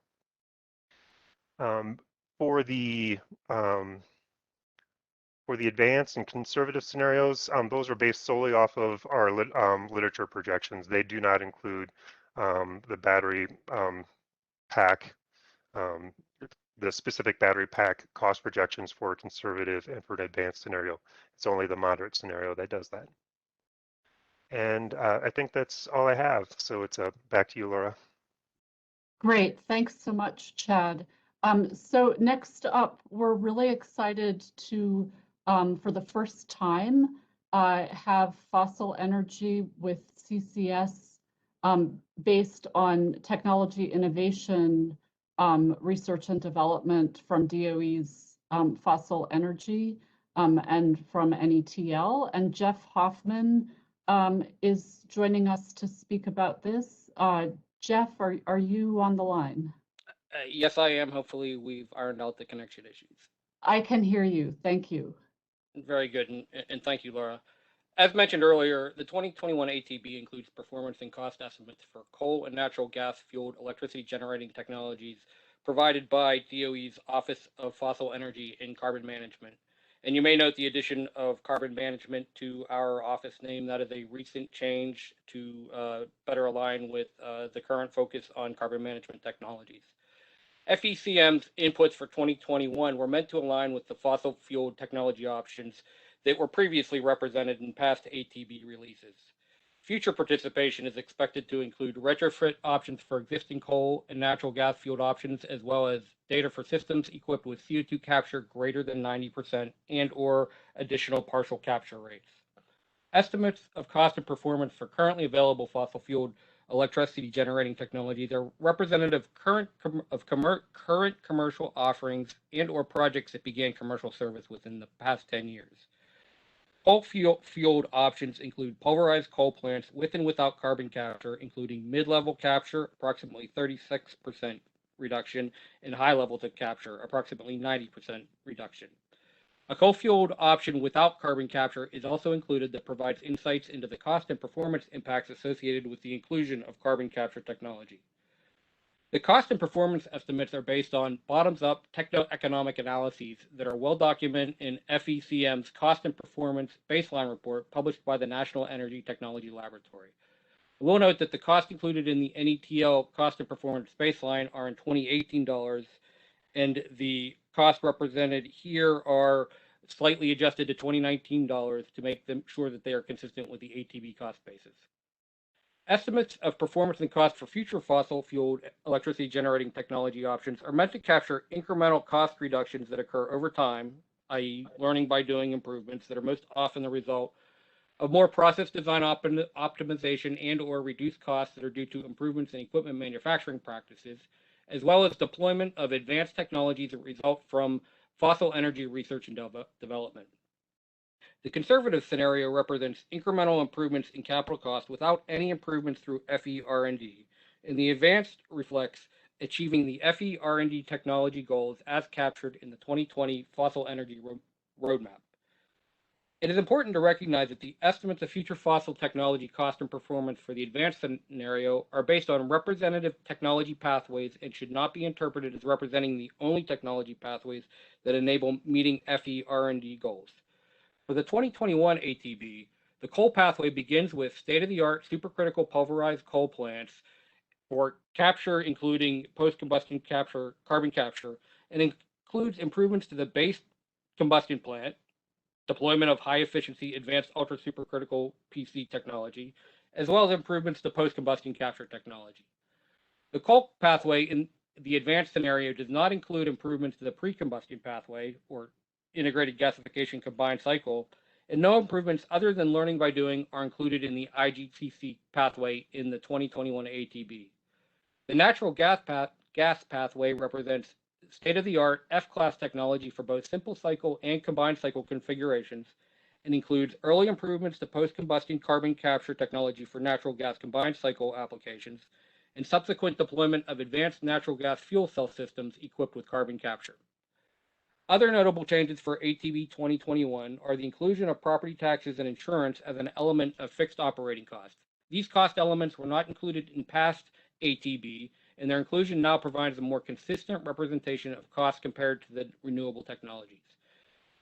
For the advanced and conservative scenarios, those are based solely off of our literature projections. They do not include the battery pack, the specific battery pack cost projections for a conservative and for an advanced scenario. It's only the moderate scenario that does that. And I think that's all I have. So it's back to you, Laura. Great, thanks so much, Chad. So next up, we're really excited to, for the first time, have fossil energy with CCS based on technology innovation, research and development from DOE's fossil energy and from NETL. And Jeff Hoffman is joining us to speak about this. Jeff, are you on the line? Yes, I am. Hopefully we've ironed out the connection issues. I can hear you. Thank you. Very good. And thank you, Laura. As mentioned earlier, the 2021 ATB includes performance and cost estimates for coal and natural gas fueled electricity generating technologies provided by DOE's Office of Fossil Energy and Carbon Management. And you may note the addition of carbon management to our office name. That is a recent change to better align with the current focus on carbon management technologies. FECM's inputs for 2021 were meant to align with the fossil fuel technology options that were previously represented in past ATB releases. Future participation is expected to include retrofit options for existing coal and natural gas fueled options, as well as data for systems equipped with CO2 capture greater than 90% and or additional partial capture rates. Estimates of cost and performance for currently available fossil fueled electricity generating technologies are representative of current commercial offerings and or projects that began commercial service within the past 10 years. Coal fueled options include pulverized coal plants with and without carbon capture, including mid-level capture, approximately 36% reduction, and high levels of capture, approximately 90% reduction. A coal-fueled option without carbon capture is also included that provides insights into the cost and performance impacts associated with the inclusion of carbon capture technology. The cost and performance estimates are based on bottoms-up techno-economic analyses that are well documented in FECM's Cost and Performance Baseline Report published by the National Energy Technology Laboratory. We'll note that the cost included in the NETL Cost and Performance Baseline are in 2018 dollars, and the costs represented here are slightly adjusted to 2019 dollars to make them sure that they are consistent with the ATB cost basis. Estimates of performance and cost for future fossil fueled electricity generating technology options are meant to capture incremental cost reductions that occur over time, i.e. learning by doing improvements that are most often the result of more process design optimization and or reduced costs that are due to improvements in equipment manufacturing practices, as well as deployment of advanced technologies that result from fossil energy research and development. The conservative scenario represents incremental improvements in capital costs without any improvements through FE-R&D, and the advanced reflects achieving the FE-R&D technology goals as captured in the 2020 Fossil Energy Roadmap. It is important to recognize that the estimates of future fossil technology cost and performance for the advanced scenario are based on representative technology pathways and should not be interpreted as representing the only technology pathways that enable meeting FE-R&D goals. For the 2021 ATB, the coal pathway begins with state-of-the-art supercritical pulverized coal plants for capture, including post-combustion capture, carbon capture, and includes improvements to the base combustion plant, deployment of high-efficiency advanced ultra-supercritical PC technology, as well as improvements to post-combustion capture technology. The coal pathway in the advanced scenario does not include improvements to the pre-combustion pathway, or integrated gasification combined cycle, and no improvements other than learning by doing are included in the IGCC pathway in the 2021 ATB. The natural gas pathway represents state-of-the-art F-class technology for both simple cycle and combined cycle configurations, and includes early improvements to post-combustion carbon capture technology for natural gas combined cycle applications, and subsequent deployment of advanced natural gas fuel cell systems equipped with carbon capture. Other notable changes for ATB 2021 are the inclusion of property taxes and insurance as an element of fixed operating costs. These cost elements were not included in past ATB, and their inclusion now provides a more consistent representation of costs compared to the renewable technologies.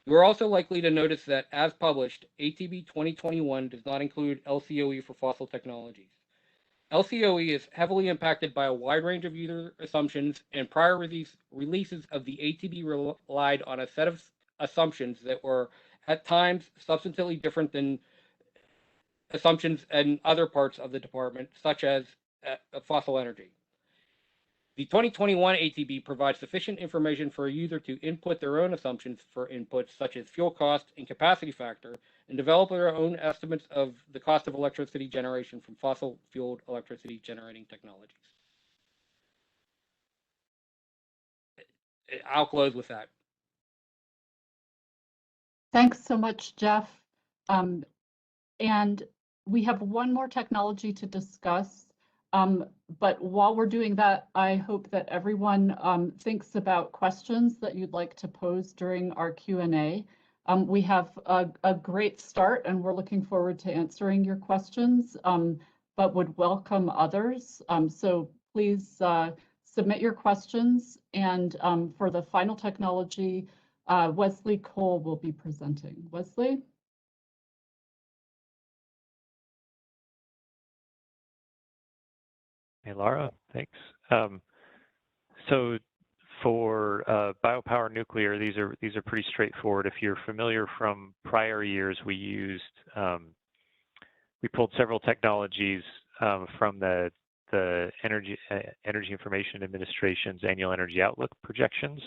You are also likely to notice that, as published, ATB 2021 does not include LCOE for fossil technologies. LCOE is heavily impacted by a wide range of user assumptions, and prior releases of the ATB relied on a set of assumptions that were at times substantially different than assumptions in other parts of the department, such as fossil energy. The 2021 ATB provides sufficient information for a user to input their own assumptions for inputs such as fuel cost and capacity factor, and develop their own estimates of the cost of electricity generation from fossil-fueled electricity generating technologies. I'll close with that. Thanks so much, Jeff. And we have one more technology to discuss. But while we're doing that, I hope that everyone thinks about questions that you'd like to pose during our Q&A. We have a great start, and we're looking forward to answering your questions, but would welcome others. So please submit your questions. And for the final technology, Wesley Cole will be presenting. Wesley? Hey, Laura, thanks. So for Biopower Nuclear, these are pretty straightforward. If you're familiar from prior years, we pulled several technologies from the Energy Information Administration's annual energy outlook projections.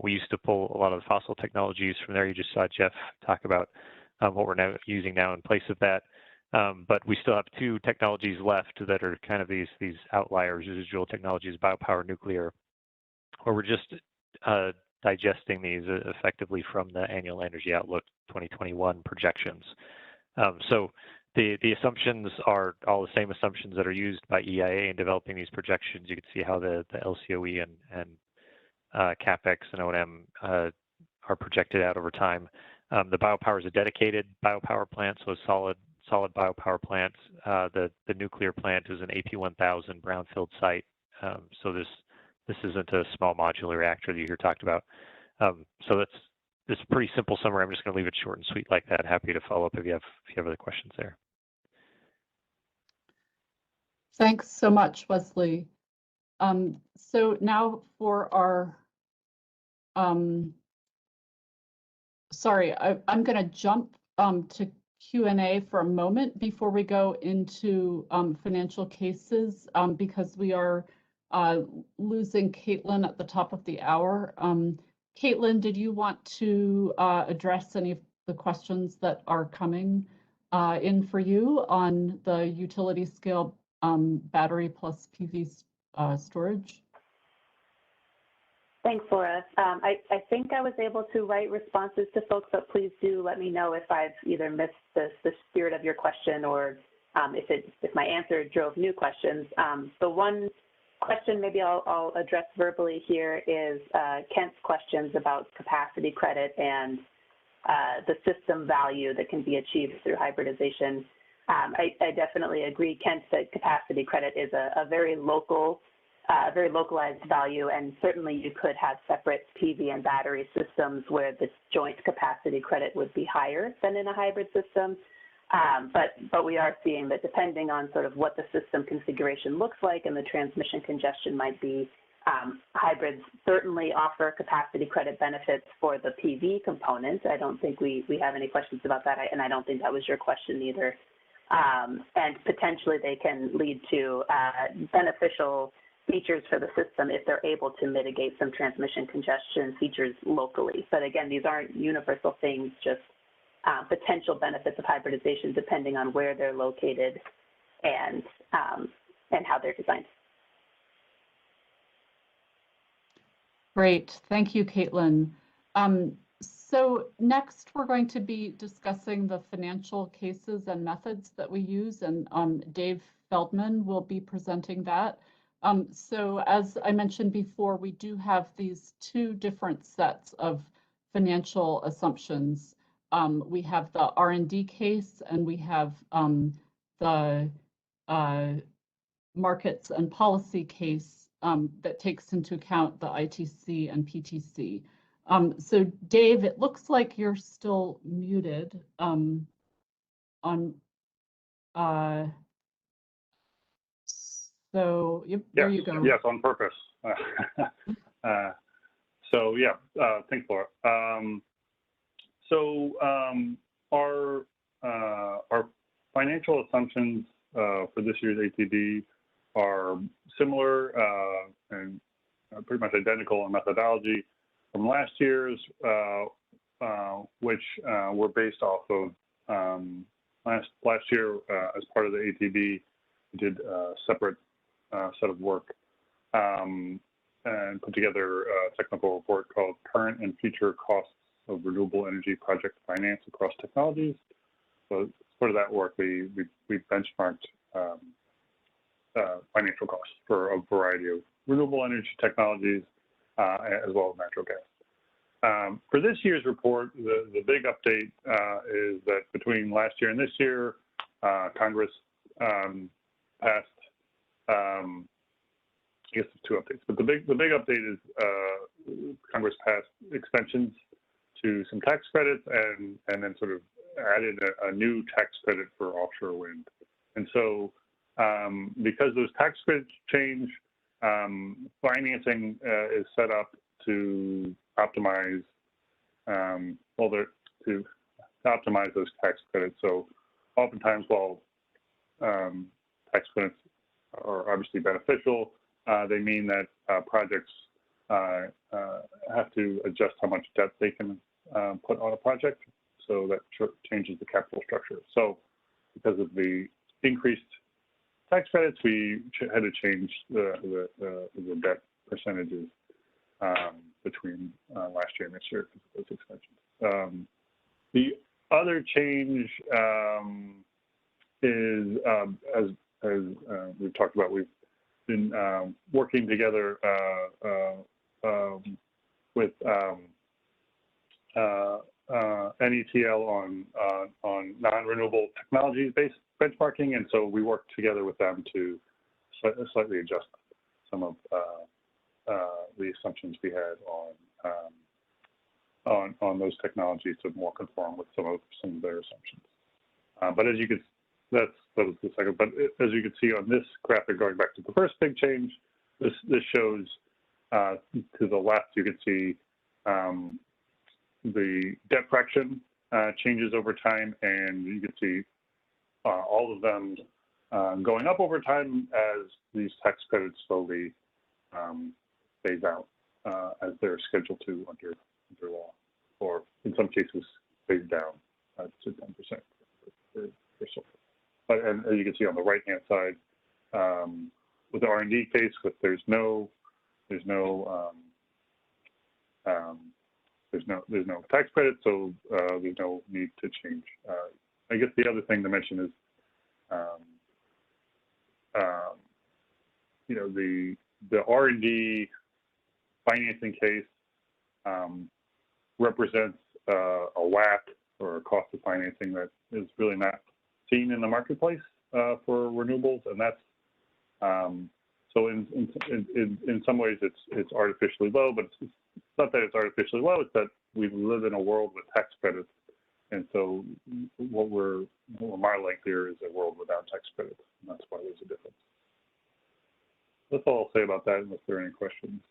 We used to pull a lot of the fossil technologies from there. You just saw Jeff talk about what we're now using now in place of that. But we still have two technologies left that are kind of these outliers, residual technologies, Biopower Nuclear, where we're just digesting these effectively from the annual energy outlook 2021 projections. So the assumptions are all the same assumptions that are used by EIA in developing these projections. You can see how the LCOE and CapEx and O&M are projected out over time. The Biopower is a dedicated biopower plant, so a solid biopower plant. The nuclear plant is an AP1000 brownfield site. So this isn't a small modular reactor that you talked about. So that's this pretty simple summary. I'm just going to leave it short and sweet like that. Happy to follow up if you have other questions there. Thanks so much, Wesley. So now for our, sorry, I'm going to jump to Q&A for a moment before we go into financial cases, because we are losing Caitlin at the top of the hour. Caitlin, did you want to address any of the questions that are coming in for you on the utility scale battery plus PV storage? Thanks, Laura. I think I was able to write responses to folks, but please do let me know if I've either missed the spirit of your question or if my answer drove new questions. The one question maybe I'll address verbally here is Kent's questions about capacity credit and the system value that can be achieved through hybridization. I definitely agree, Kent, that capacity credit is a very localized value, and certainly you could have separate PV and battery systems where the joint capacity credit would be higher than in a hybrid system. But we are seeing that depending on sort of what the system configuration looks like and the transmission congestion might be, hybrids certainly offer capacity credit benefits for the PV component. I don't think we have any questions about that, and I don't think that was your question either. And potentially they can lead to beneficial features for the system if they're able to mitigate some transmission congestion features locally. But again, these aren't universal things, just potential benefits of hybridization depending on where they're located and how they're designed. Great, thank you, Caitlin. So next, we're going to be discussing the financial cases and methods that we use, and Dave Feldman will be presenting that. So as I mentioned before, we do have these two different sets of financial assumptions. We have the R&D case, and we have the markets and policy case that takes into account the ITC and PTC. So Dave, it looks like you're still muted so yep, there you go. Yes, on purpose. So yeah, thanks, Laura. Our financial assumptions for this year's ATB are similar and pretty much identical in methodology from last year's, which were based off of last year as part of the ATB. We did a separate set of work and put together a technical report called Current and Future Costs of Renewable Energy Project Finance Across Technologies. So as part of that work, we benchmarked financial costs for a variety of renewable energy technologies as well as natural gas. For this year's report, the big update is that between last year and this year, Congress passed, I guess there's two updates, but the big update is Congress passed extensions to some tax credits and then sort of added a new tax credit for offshore wind. And so because those tax credits change, financing is set up to optimize to optimize those tax credits. So oftentimes, while tax credits are obviously beneficial, they mean that projects have to adjust how much debt they can put on a project, so that changes the capital structure. So because of the increased tax credits, we had to change the debt percentages between last year and this year because of those extensions. The other change is, as we've talked about, we've been working together with NETL on non-renewable technologies-based benchmarking, and so we worked together with them to slightly adjust some of the assumptions we had on those technologies to more conform with some of their assumptions. But as you could, that was the second. But as you can see on this graphic, going back to the first big change, this shows to the left. You can see the debt fraction changes over time, and you can see all of them going up over time as these tax credits slowly phase out as they're scheduled to under law, or in some cases phase down to 10% for solar. But and as you can see on the right-hand side, with the R&D case, there's no tax credit, so there's no need to change. I guess the other thing to mention is, you know, the R&D financing case represents a WACC, or a cost of financing, that is really not seen in the marketplace for renewables, and that's so in some ways it's artificially low, but it's not that it's artificially low, it's that we live in a world with tax credits, and so what we're modeling here is a world without tax credits, and that's why there's a difference. That's all I'll say about that, unless there are any questions.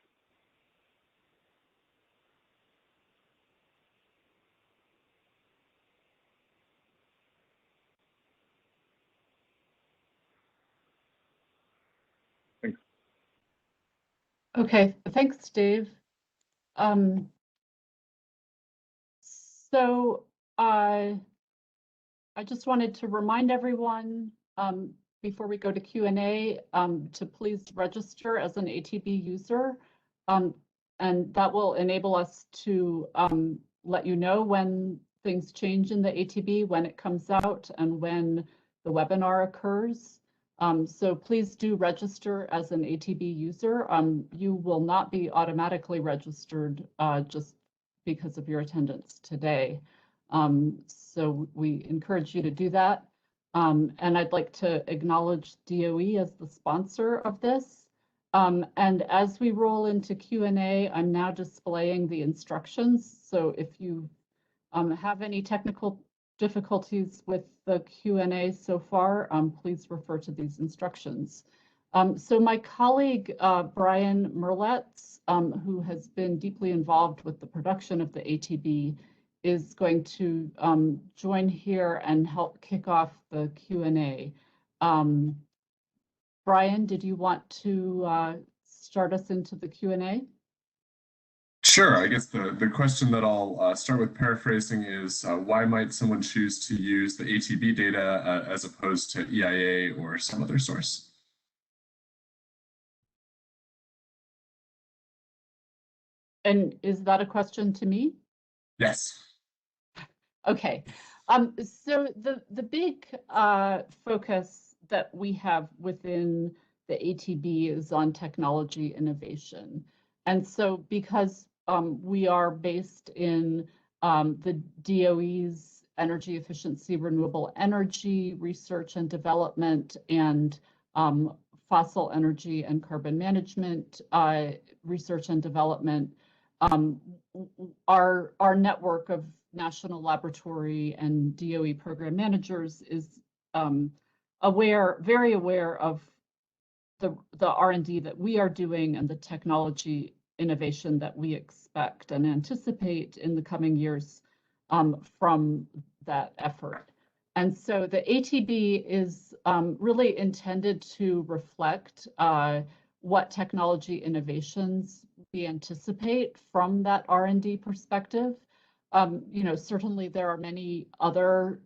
Thanks. Okay, thanks, Dave. So I just wanted to remind everyone before we go to Q&A to please register as an ATB user. and that will enable us to let you know when things change in the ATB, when it comes out, and when the webinar occurs. So please do register as an ATB user. You will not be automatically registered just because of your attendance today. So we encourage you to do that. And I'd like to acknowledge DOE as the sponsor of this. And as we roll into Q&A, I'm now displaying the instructions. So if you have any technical difficulties with the Q&A so far, please refer to these instructions. So my colleague, Brian Merletz, who has been deeply involved with the production of the ATB, is going to join here and help kick off the Q&A. Brian, did you want to start us into the Q&A? Sure. I guess the question that I'll start with paraphrasing is why might someone choose to use the ATB data as opposed to EIA or some other source? And is that a question to me? Yes. Okay. So the big focus that we have within the ATB is on technology innovation. And so because we are based in the DOE's energy efficiency, renewable energy research and development, and fossil energy and carbon management research and development, our network of national laboratory and DOE program managers is very aware of the R&D that we are doing and the technology innovation that we expect and anticipate in the coming years from that effort. And so the ATB is really intended to reflect what technology innovations we anticipate from that R&D perspective. You know, certainly there are many other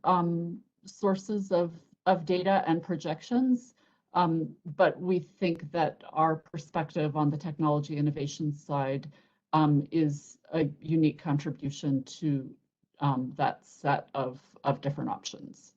sources of data and projections, but we think that our perspective on the technology innovation side is a unique contribution to that set of different options.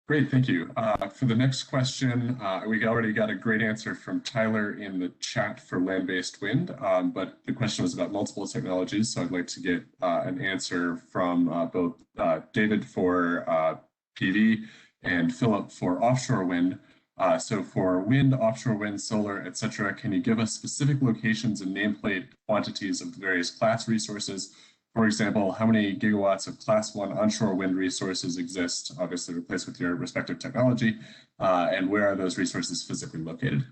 Great, thank you. For the next question, we already got a great answer from Tyler in the chat for land-based wind, but the question was about multiple technologies, so I'd like to get an answer from both David for PV and Philip for offshore wind. So for wind, offshore wind, solar, etc., can you give us specific locations and nameplate quantities of the various class resources? For example, how many gigawatts of class 1 onshore wind resources exist, obviously replaced with your respective technology, and where are those resources physically located?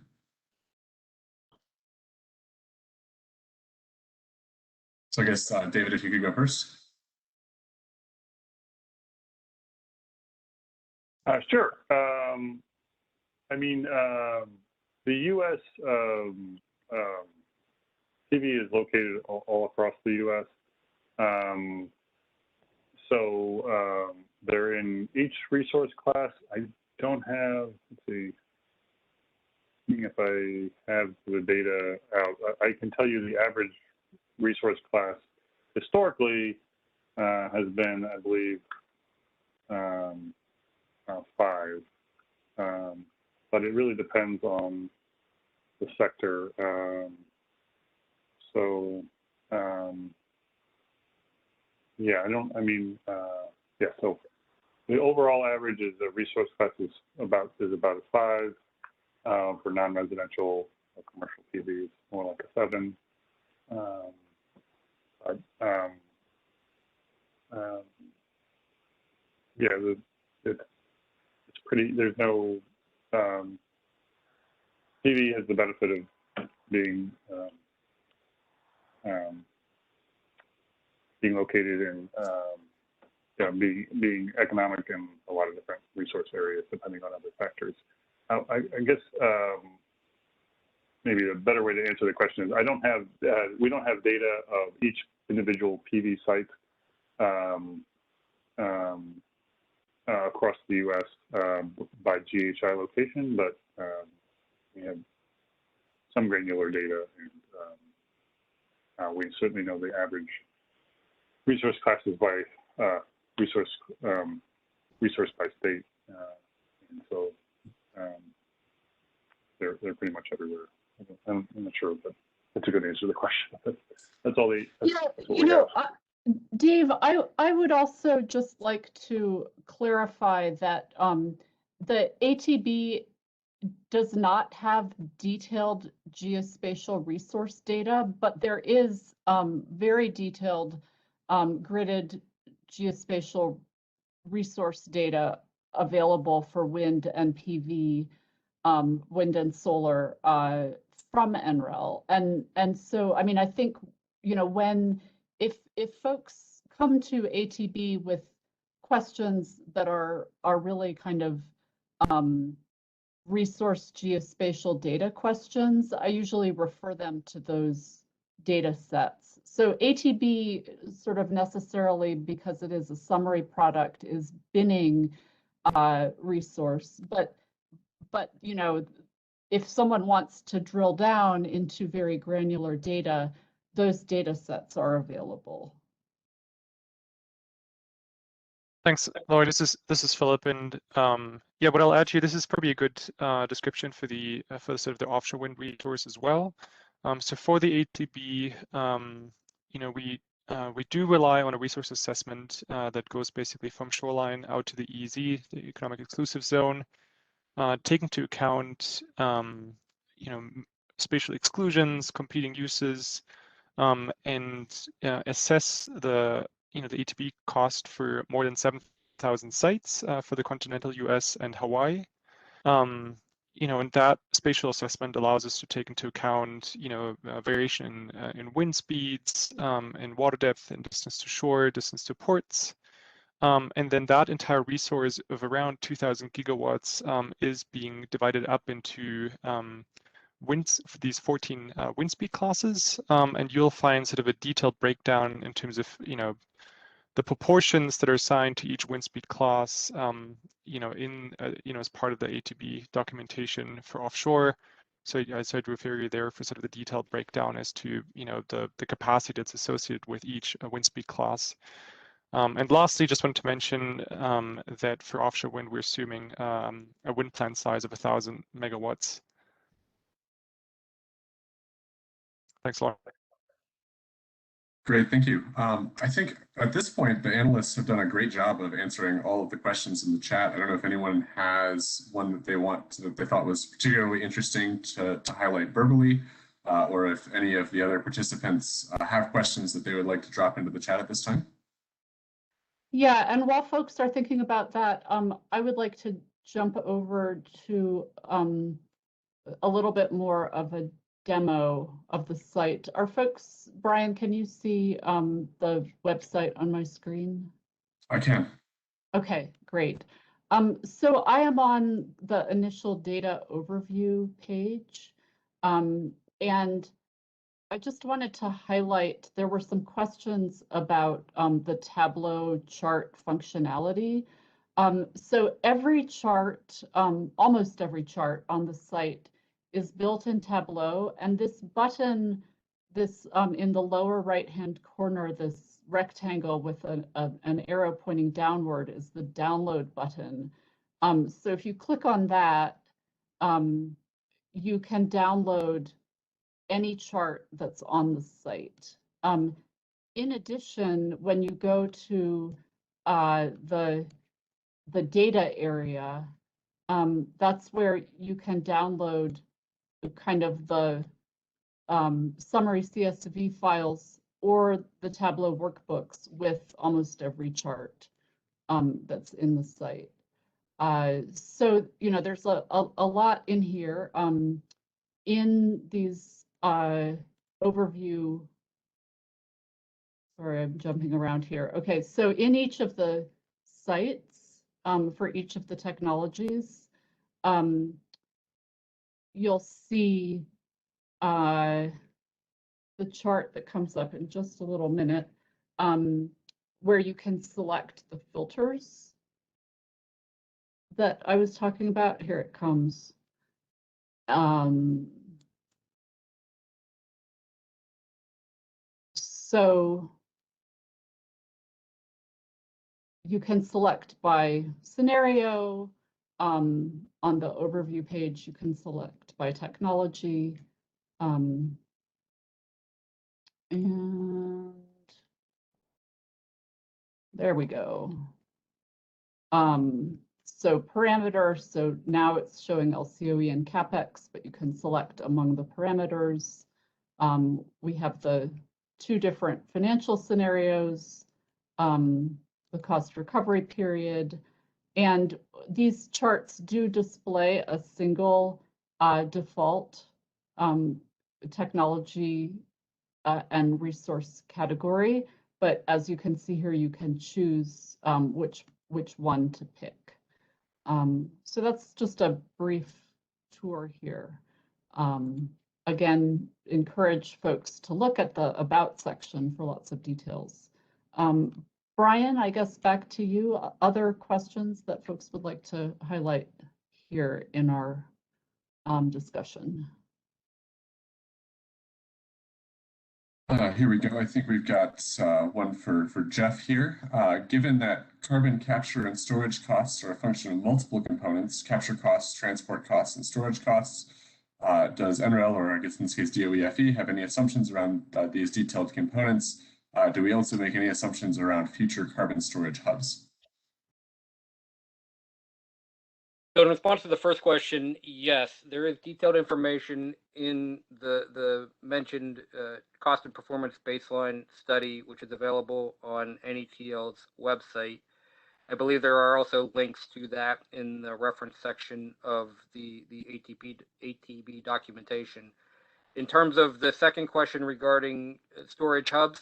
So I guess, David, if you could go first. Sure. I mean, the U.S. PV is located all across the U.S. So they're in each resource class. I don't have, let's see, if I have the data out, I can tell you the average resource class historically has been, I believe, 5. But it really depends on the sector. Yeah, so the overall average is the resource class is about a 5. For non-residential or commercial PV, it's more like a 7. Yeah, it's pretty, there's no, PV has the benefit of being located in, being economic in a lot of different resource areas, depending on other factors. I guess maybe the better way to answer the question is we don't have data of each individual PV site across the U.S. By GHI location, but we have some granular data, and we certainly know the average resource classes by resource by state, and so they're pretty much everywhere. I'm not sure, but that's a good answer to the question. That's all they. Dave, I would also just like to clarify that the ATB does not have detailed geospatial resource data, but there is very detailed gridded geospatial resource data available for wind and PV, wind and solar from NREL. And so, I mean, I think, you know, if folks come to ATB with questions that are really kind of resource geospatial data questions, I usually refer them to those data sets. So ATB sort of necessarily, because it is a summary product, is binning resource, but you know, if someone wants to drill down into very granular data, those data sets are available. Thanks, Laura. This is Philip, and yeah, what I'll add here, this is probably a good description for the sort of the offshore wind resource as well. So for the ATB, you know, we do rely on a resource assessment that goes basically from shoreline out to the EEZ, the economic exclusive zone, take into account you know, spatial exclusions, competing uses, and assess the the ATB cost for more than 7,000 sites for the continental US and Hawaii. You know, and that spatial assessment allows us to take into account, you know, variation in wind speeds, in water depth, and distance to shore, distance to ports. And then that entire resource of around 2,000 gigawatts is being divided up into these 14 wind speed classes, and you'll find sort of a detailed breakdown in terms of, you know, the proportions that are assigned to each wind speed class, you know, in you know, as part of the ATB documentation for offshore. So I'd refer you there for sort of the detailed breakdown as to, you know, the capacity that's associated with each wind speed class. And lastly, just wanted to mention that for offshore wind, we're assuming a wind plant size of 1,000 megawatts. Thanks, Laura. Great, thank you. I think at this point, the analysts have done a great job of answering all of the questions in the chat. I don't know if anyone has one that they thought was particularly interesting to highlight verbally, or if any of the other participants have questions that they would like to drop into the chat at this time. Yeah, and while folks are thinking about that, I would like to jump over to a little bit more of a demo of the site. Are folks, Brian, can you see the website on my screen? I can. Okay, great. So I am on the initial data overview page, and I just wanted to highlight, there were some questions about the Tableau chart functionality. So every chart, almost every chart on the site is built in Tableau, and this button, this in the lower right-hand corner, this rectangle with an arrow pointing downward is the download button. So if you click on that, you can download any chart that's on the site. In addition, when you go to the data area, that's where you can download kind of the summary CSV files or the Tableau workbooks with almost every chart that's in the site. So, you know, there's a lot in here. In these overview, sorry, I'm jumping around here. Okay, so in each of the sites for each of the technologies, you'll see the chart that comes up in just a little minute, where you can select the filters that I was talking about. Here it comes. So you can select by scenario. On the overview page, you can select by technology. And there we go. So parameters, so now it's showing LCOE and CapEx, but you can select among the parameters. We have the two different financial scenarios, the cost recovery period, and these charts do display a single default technology and resource category, but as you can see here, you can choose which one to pick. So that's just a brief tour here. Again, encourage folks to look at the About section for lots of details. Brian, I guess back to you. Other questions that folks would like to highlight here in our discussion? Here we go. I think we've got one for Jeff here. Given that carbon capture and storage costs are a function of multiple components, capture costs, transport costs, and storage costs, does NREL, or I guess in this case DOE-FE, have any assumptions around these detailed components? Do we also make any assumptions around future carbon storage hubs? So in response to the first question, yes, there is detailed information in the mentioned cost and performance baseline study, which is available on NETL's website. I believe there are also links to that in the reference section of the ATB documentation. In terms of the second question regarding storage hubs,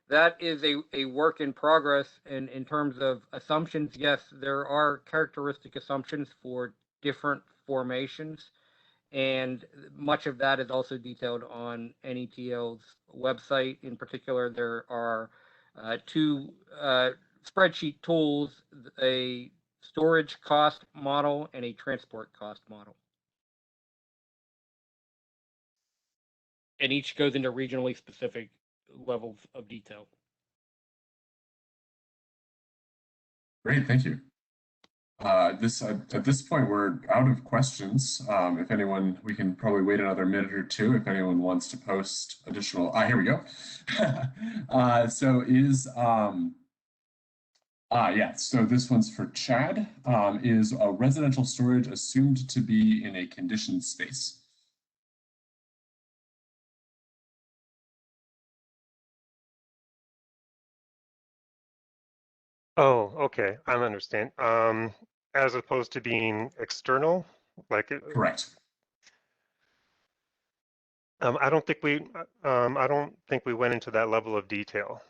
that is a work in progress. And in terms of assumptions, yes, there are characteristic assumptions for different formations. And much of that is also detailed on NETL's website. In particular, there are two spreadsheet tools, a storage cost model and a transport cost model. And each goes into regionally specific levels of detail. Great, thank you. At this point, we're out of questions. If anyone, we can probably wait another minute or two if anyone wants to post additional. Here we go. So this one's for Chad. Is residential storage assumed to be in a conditioned space? Oh, okay, I understand. As opposed to being external, like it. Correct. I don't think we went into that level of detail.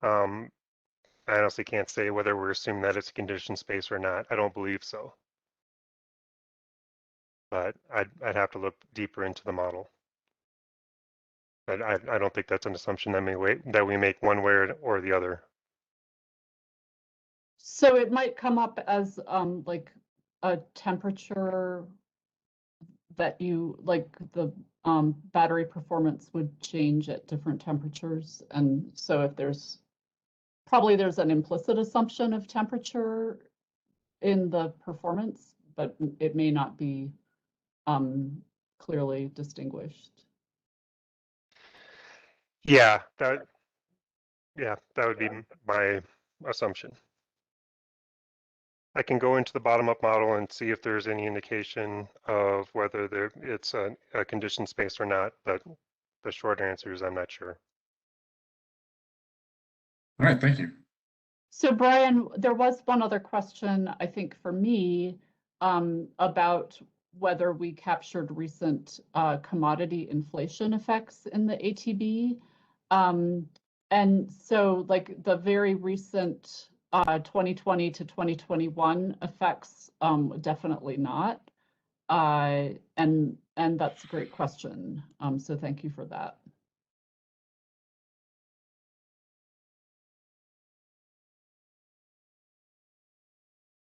I honestly can't say whether we're assuming that it's a conditioned space or not. I don't believe so. But I'd have to look deeper into the model. But I don't think that's an assumption that we make one way or the other. So it might come up as like a temperature that you like the battery performance would change at different temperatures. And so if there's an implicit assumption of temperature in the performance, but it may not be clearly distinguished. Yeah, that would be my assumption. I can go into the bottom-up model and see if there's any indication of whether it's a conditioned space or not, but the short answer is I'm not sure. All right, thank you. So Brian, there was one other question, I think for me, about whether we captured recent commodity inflation effects in the ATB. And so like the very recent 2020 to 2021 effects, definitely not. And that's a great question. So thank you for that.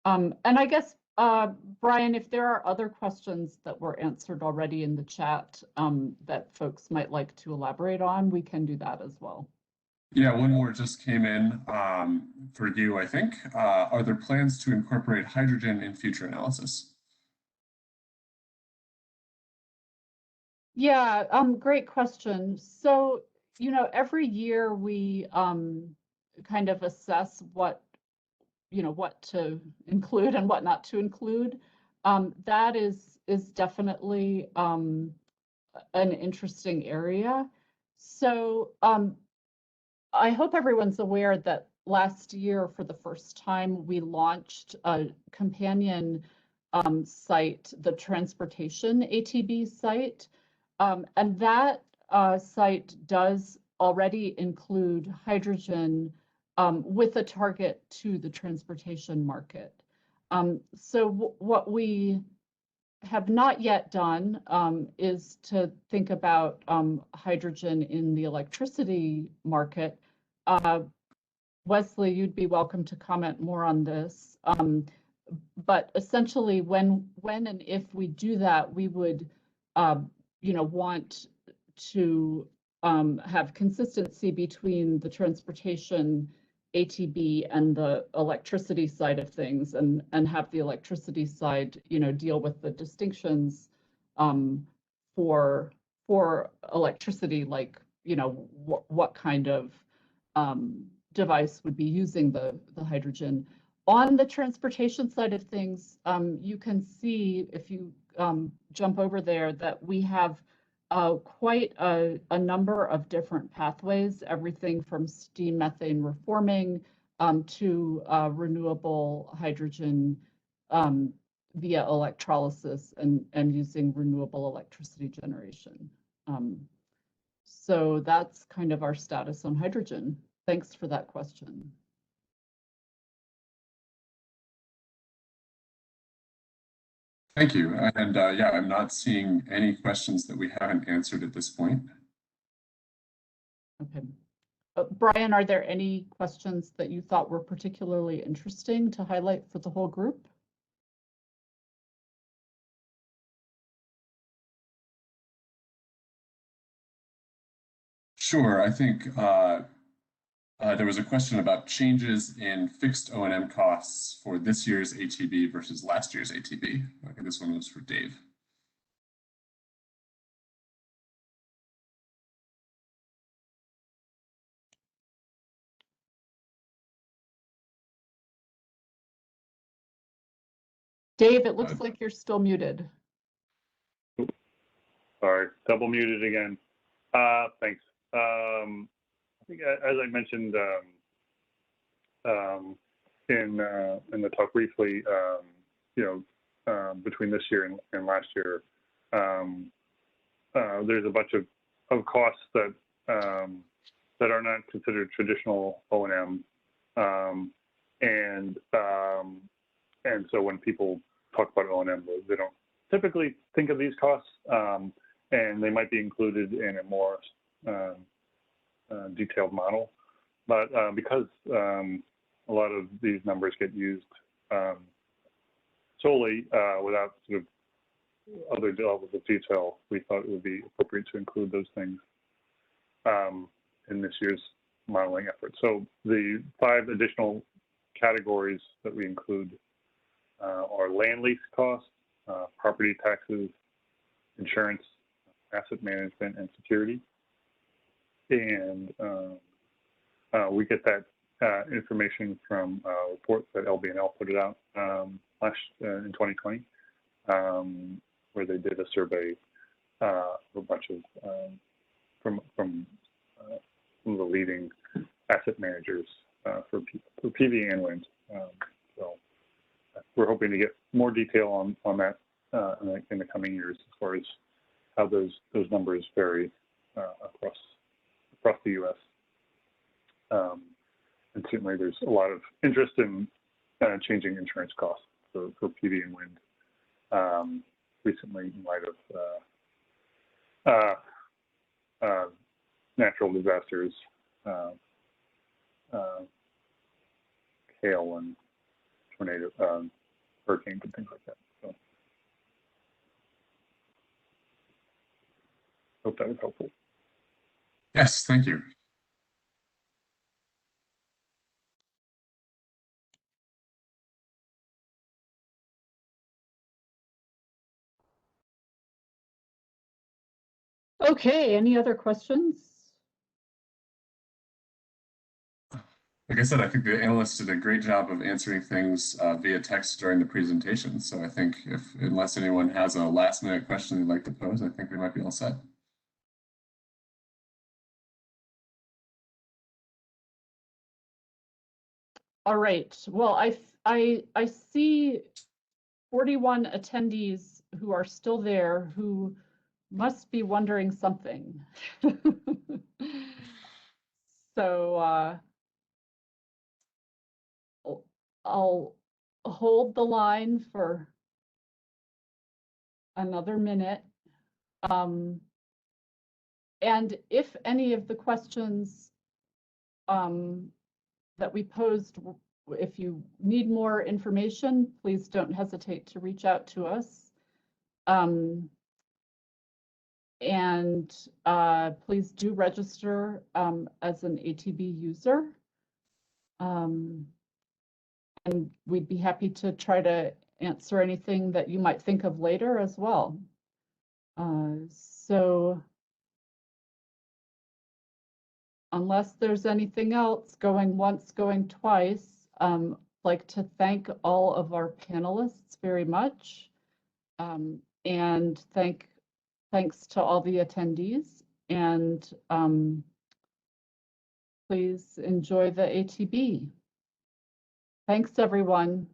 And I guess Brian, if there are other questions that were answered already in the chat that folks might like to elaborate on, we can do that as well. Yeah, one more just came in for you, I think. Are there plans to incorporate hydrogen in future analysis? Yeah, great question. So, you know, every year we kind of assess what to include and what not to include. That is definitely an interesting area. So I hope everyone's aware that last year, for the first time, we launched a companion site, the transportation ATB site. And that site does already include hydrogen with a target to the transportation market. So what we have not yet done is to think about hydrogen in the electricity market. Wesley, you'd be welcome to comment more on this. But essentially, when and if we do that, we would, want to have consistency between the transportation ATB and the electricity side of things, and have the electricity side, deal with the distinctions for electricity, like, what kind of device would be using the hydrogen. On the transportation side of things, you can see, if you jump over there, that we have quite a number of different pathways, everything from steam methane reforming to renewable hydrogen via electrolysis and using renewable electricity generation. So that's kind of our status on hydrogen. Thanks for that question. Thank you. And yeah, I'm not seeing any questions that we haven't answered at this point. Okay. Brian, are there any questions that you thought were particularly interesting to highlight for the whole group? Sure. I think there was a question about changes in fixed O&M costs for this year's ATB versus last year's ATB. I think this one was for Dave. Dave, it looks like you're still muted. Sorry, double muted again. Thanks. I think, as I mentioned in the talk briefly, between this year and last year, there's a bunch of costs that are not considered traditional O&M, and so when people talk about O&M, they don't typically think of these costs, and they might be included in a more detailed model. But because a lot of these numbers get used solely without sort of other levels of detail, we thought it would be appropriate to include those things in this year's modeling effort. So the 5 additional categories that we include are land lease costs, property taxes, insurance, asset management, and security. And we get that information from a report that LB&L put it out in 2020, where they did a survey of a bunch of from some of the leading asset managers for PV and wind. So we're hoping to get more detail on that in the coming years, as far as how those numbers vary across the U.S. And certainly there's a lot of interest in changing insurance costs for PV and wind recently, in light of natural disasters, hail and tornado, hurricanes and things like that. So hope that was helpful. Yes, thank you. Okay, any other questions? Like I said, I think the analysts did a great job of answering things via text during the presentation. So I think unless anyone has a last minute question they'd like to pose, I think we might be all set. All right, well, I see 41 attendees who are still there who must be wondering something. So I'll hold the line for another minute. And if any of the questions that we posed, if you need more information, please don't hesitate to reach out to us. And please do register as an ATB user. And we'd be happy to try to answer anything that you might think of later as well. So unless there's anything else, going once, going twice, I'd like to thank all of our panelists very much. And thanks to all the attendees, and please enjoy the ATB. Thanks, everyone.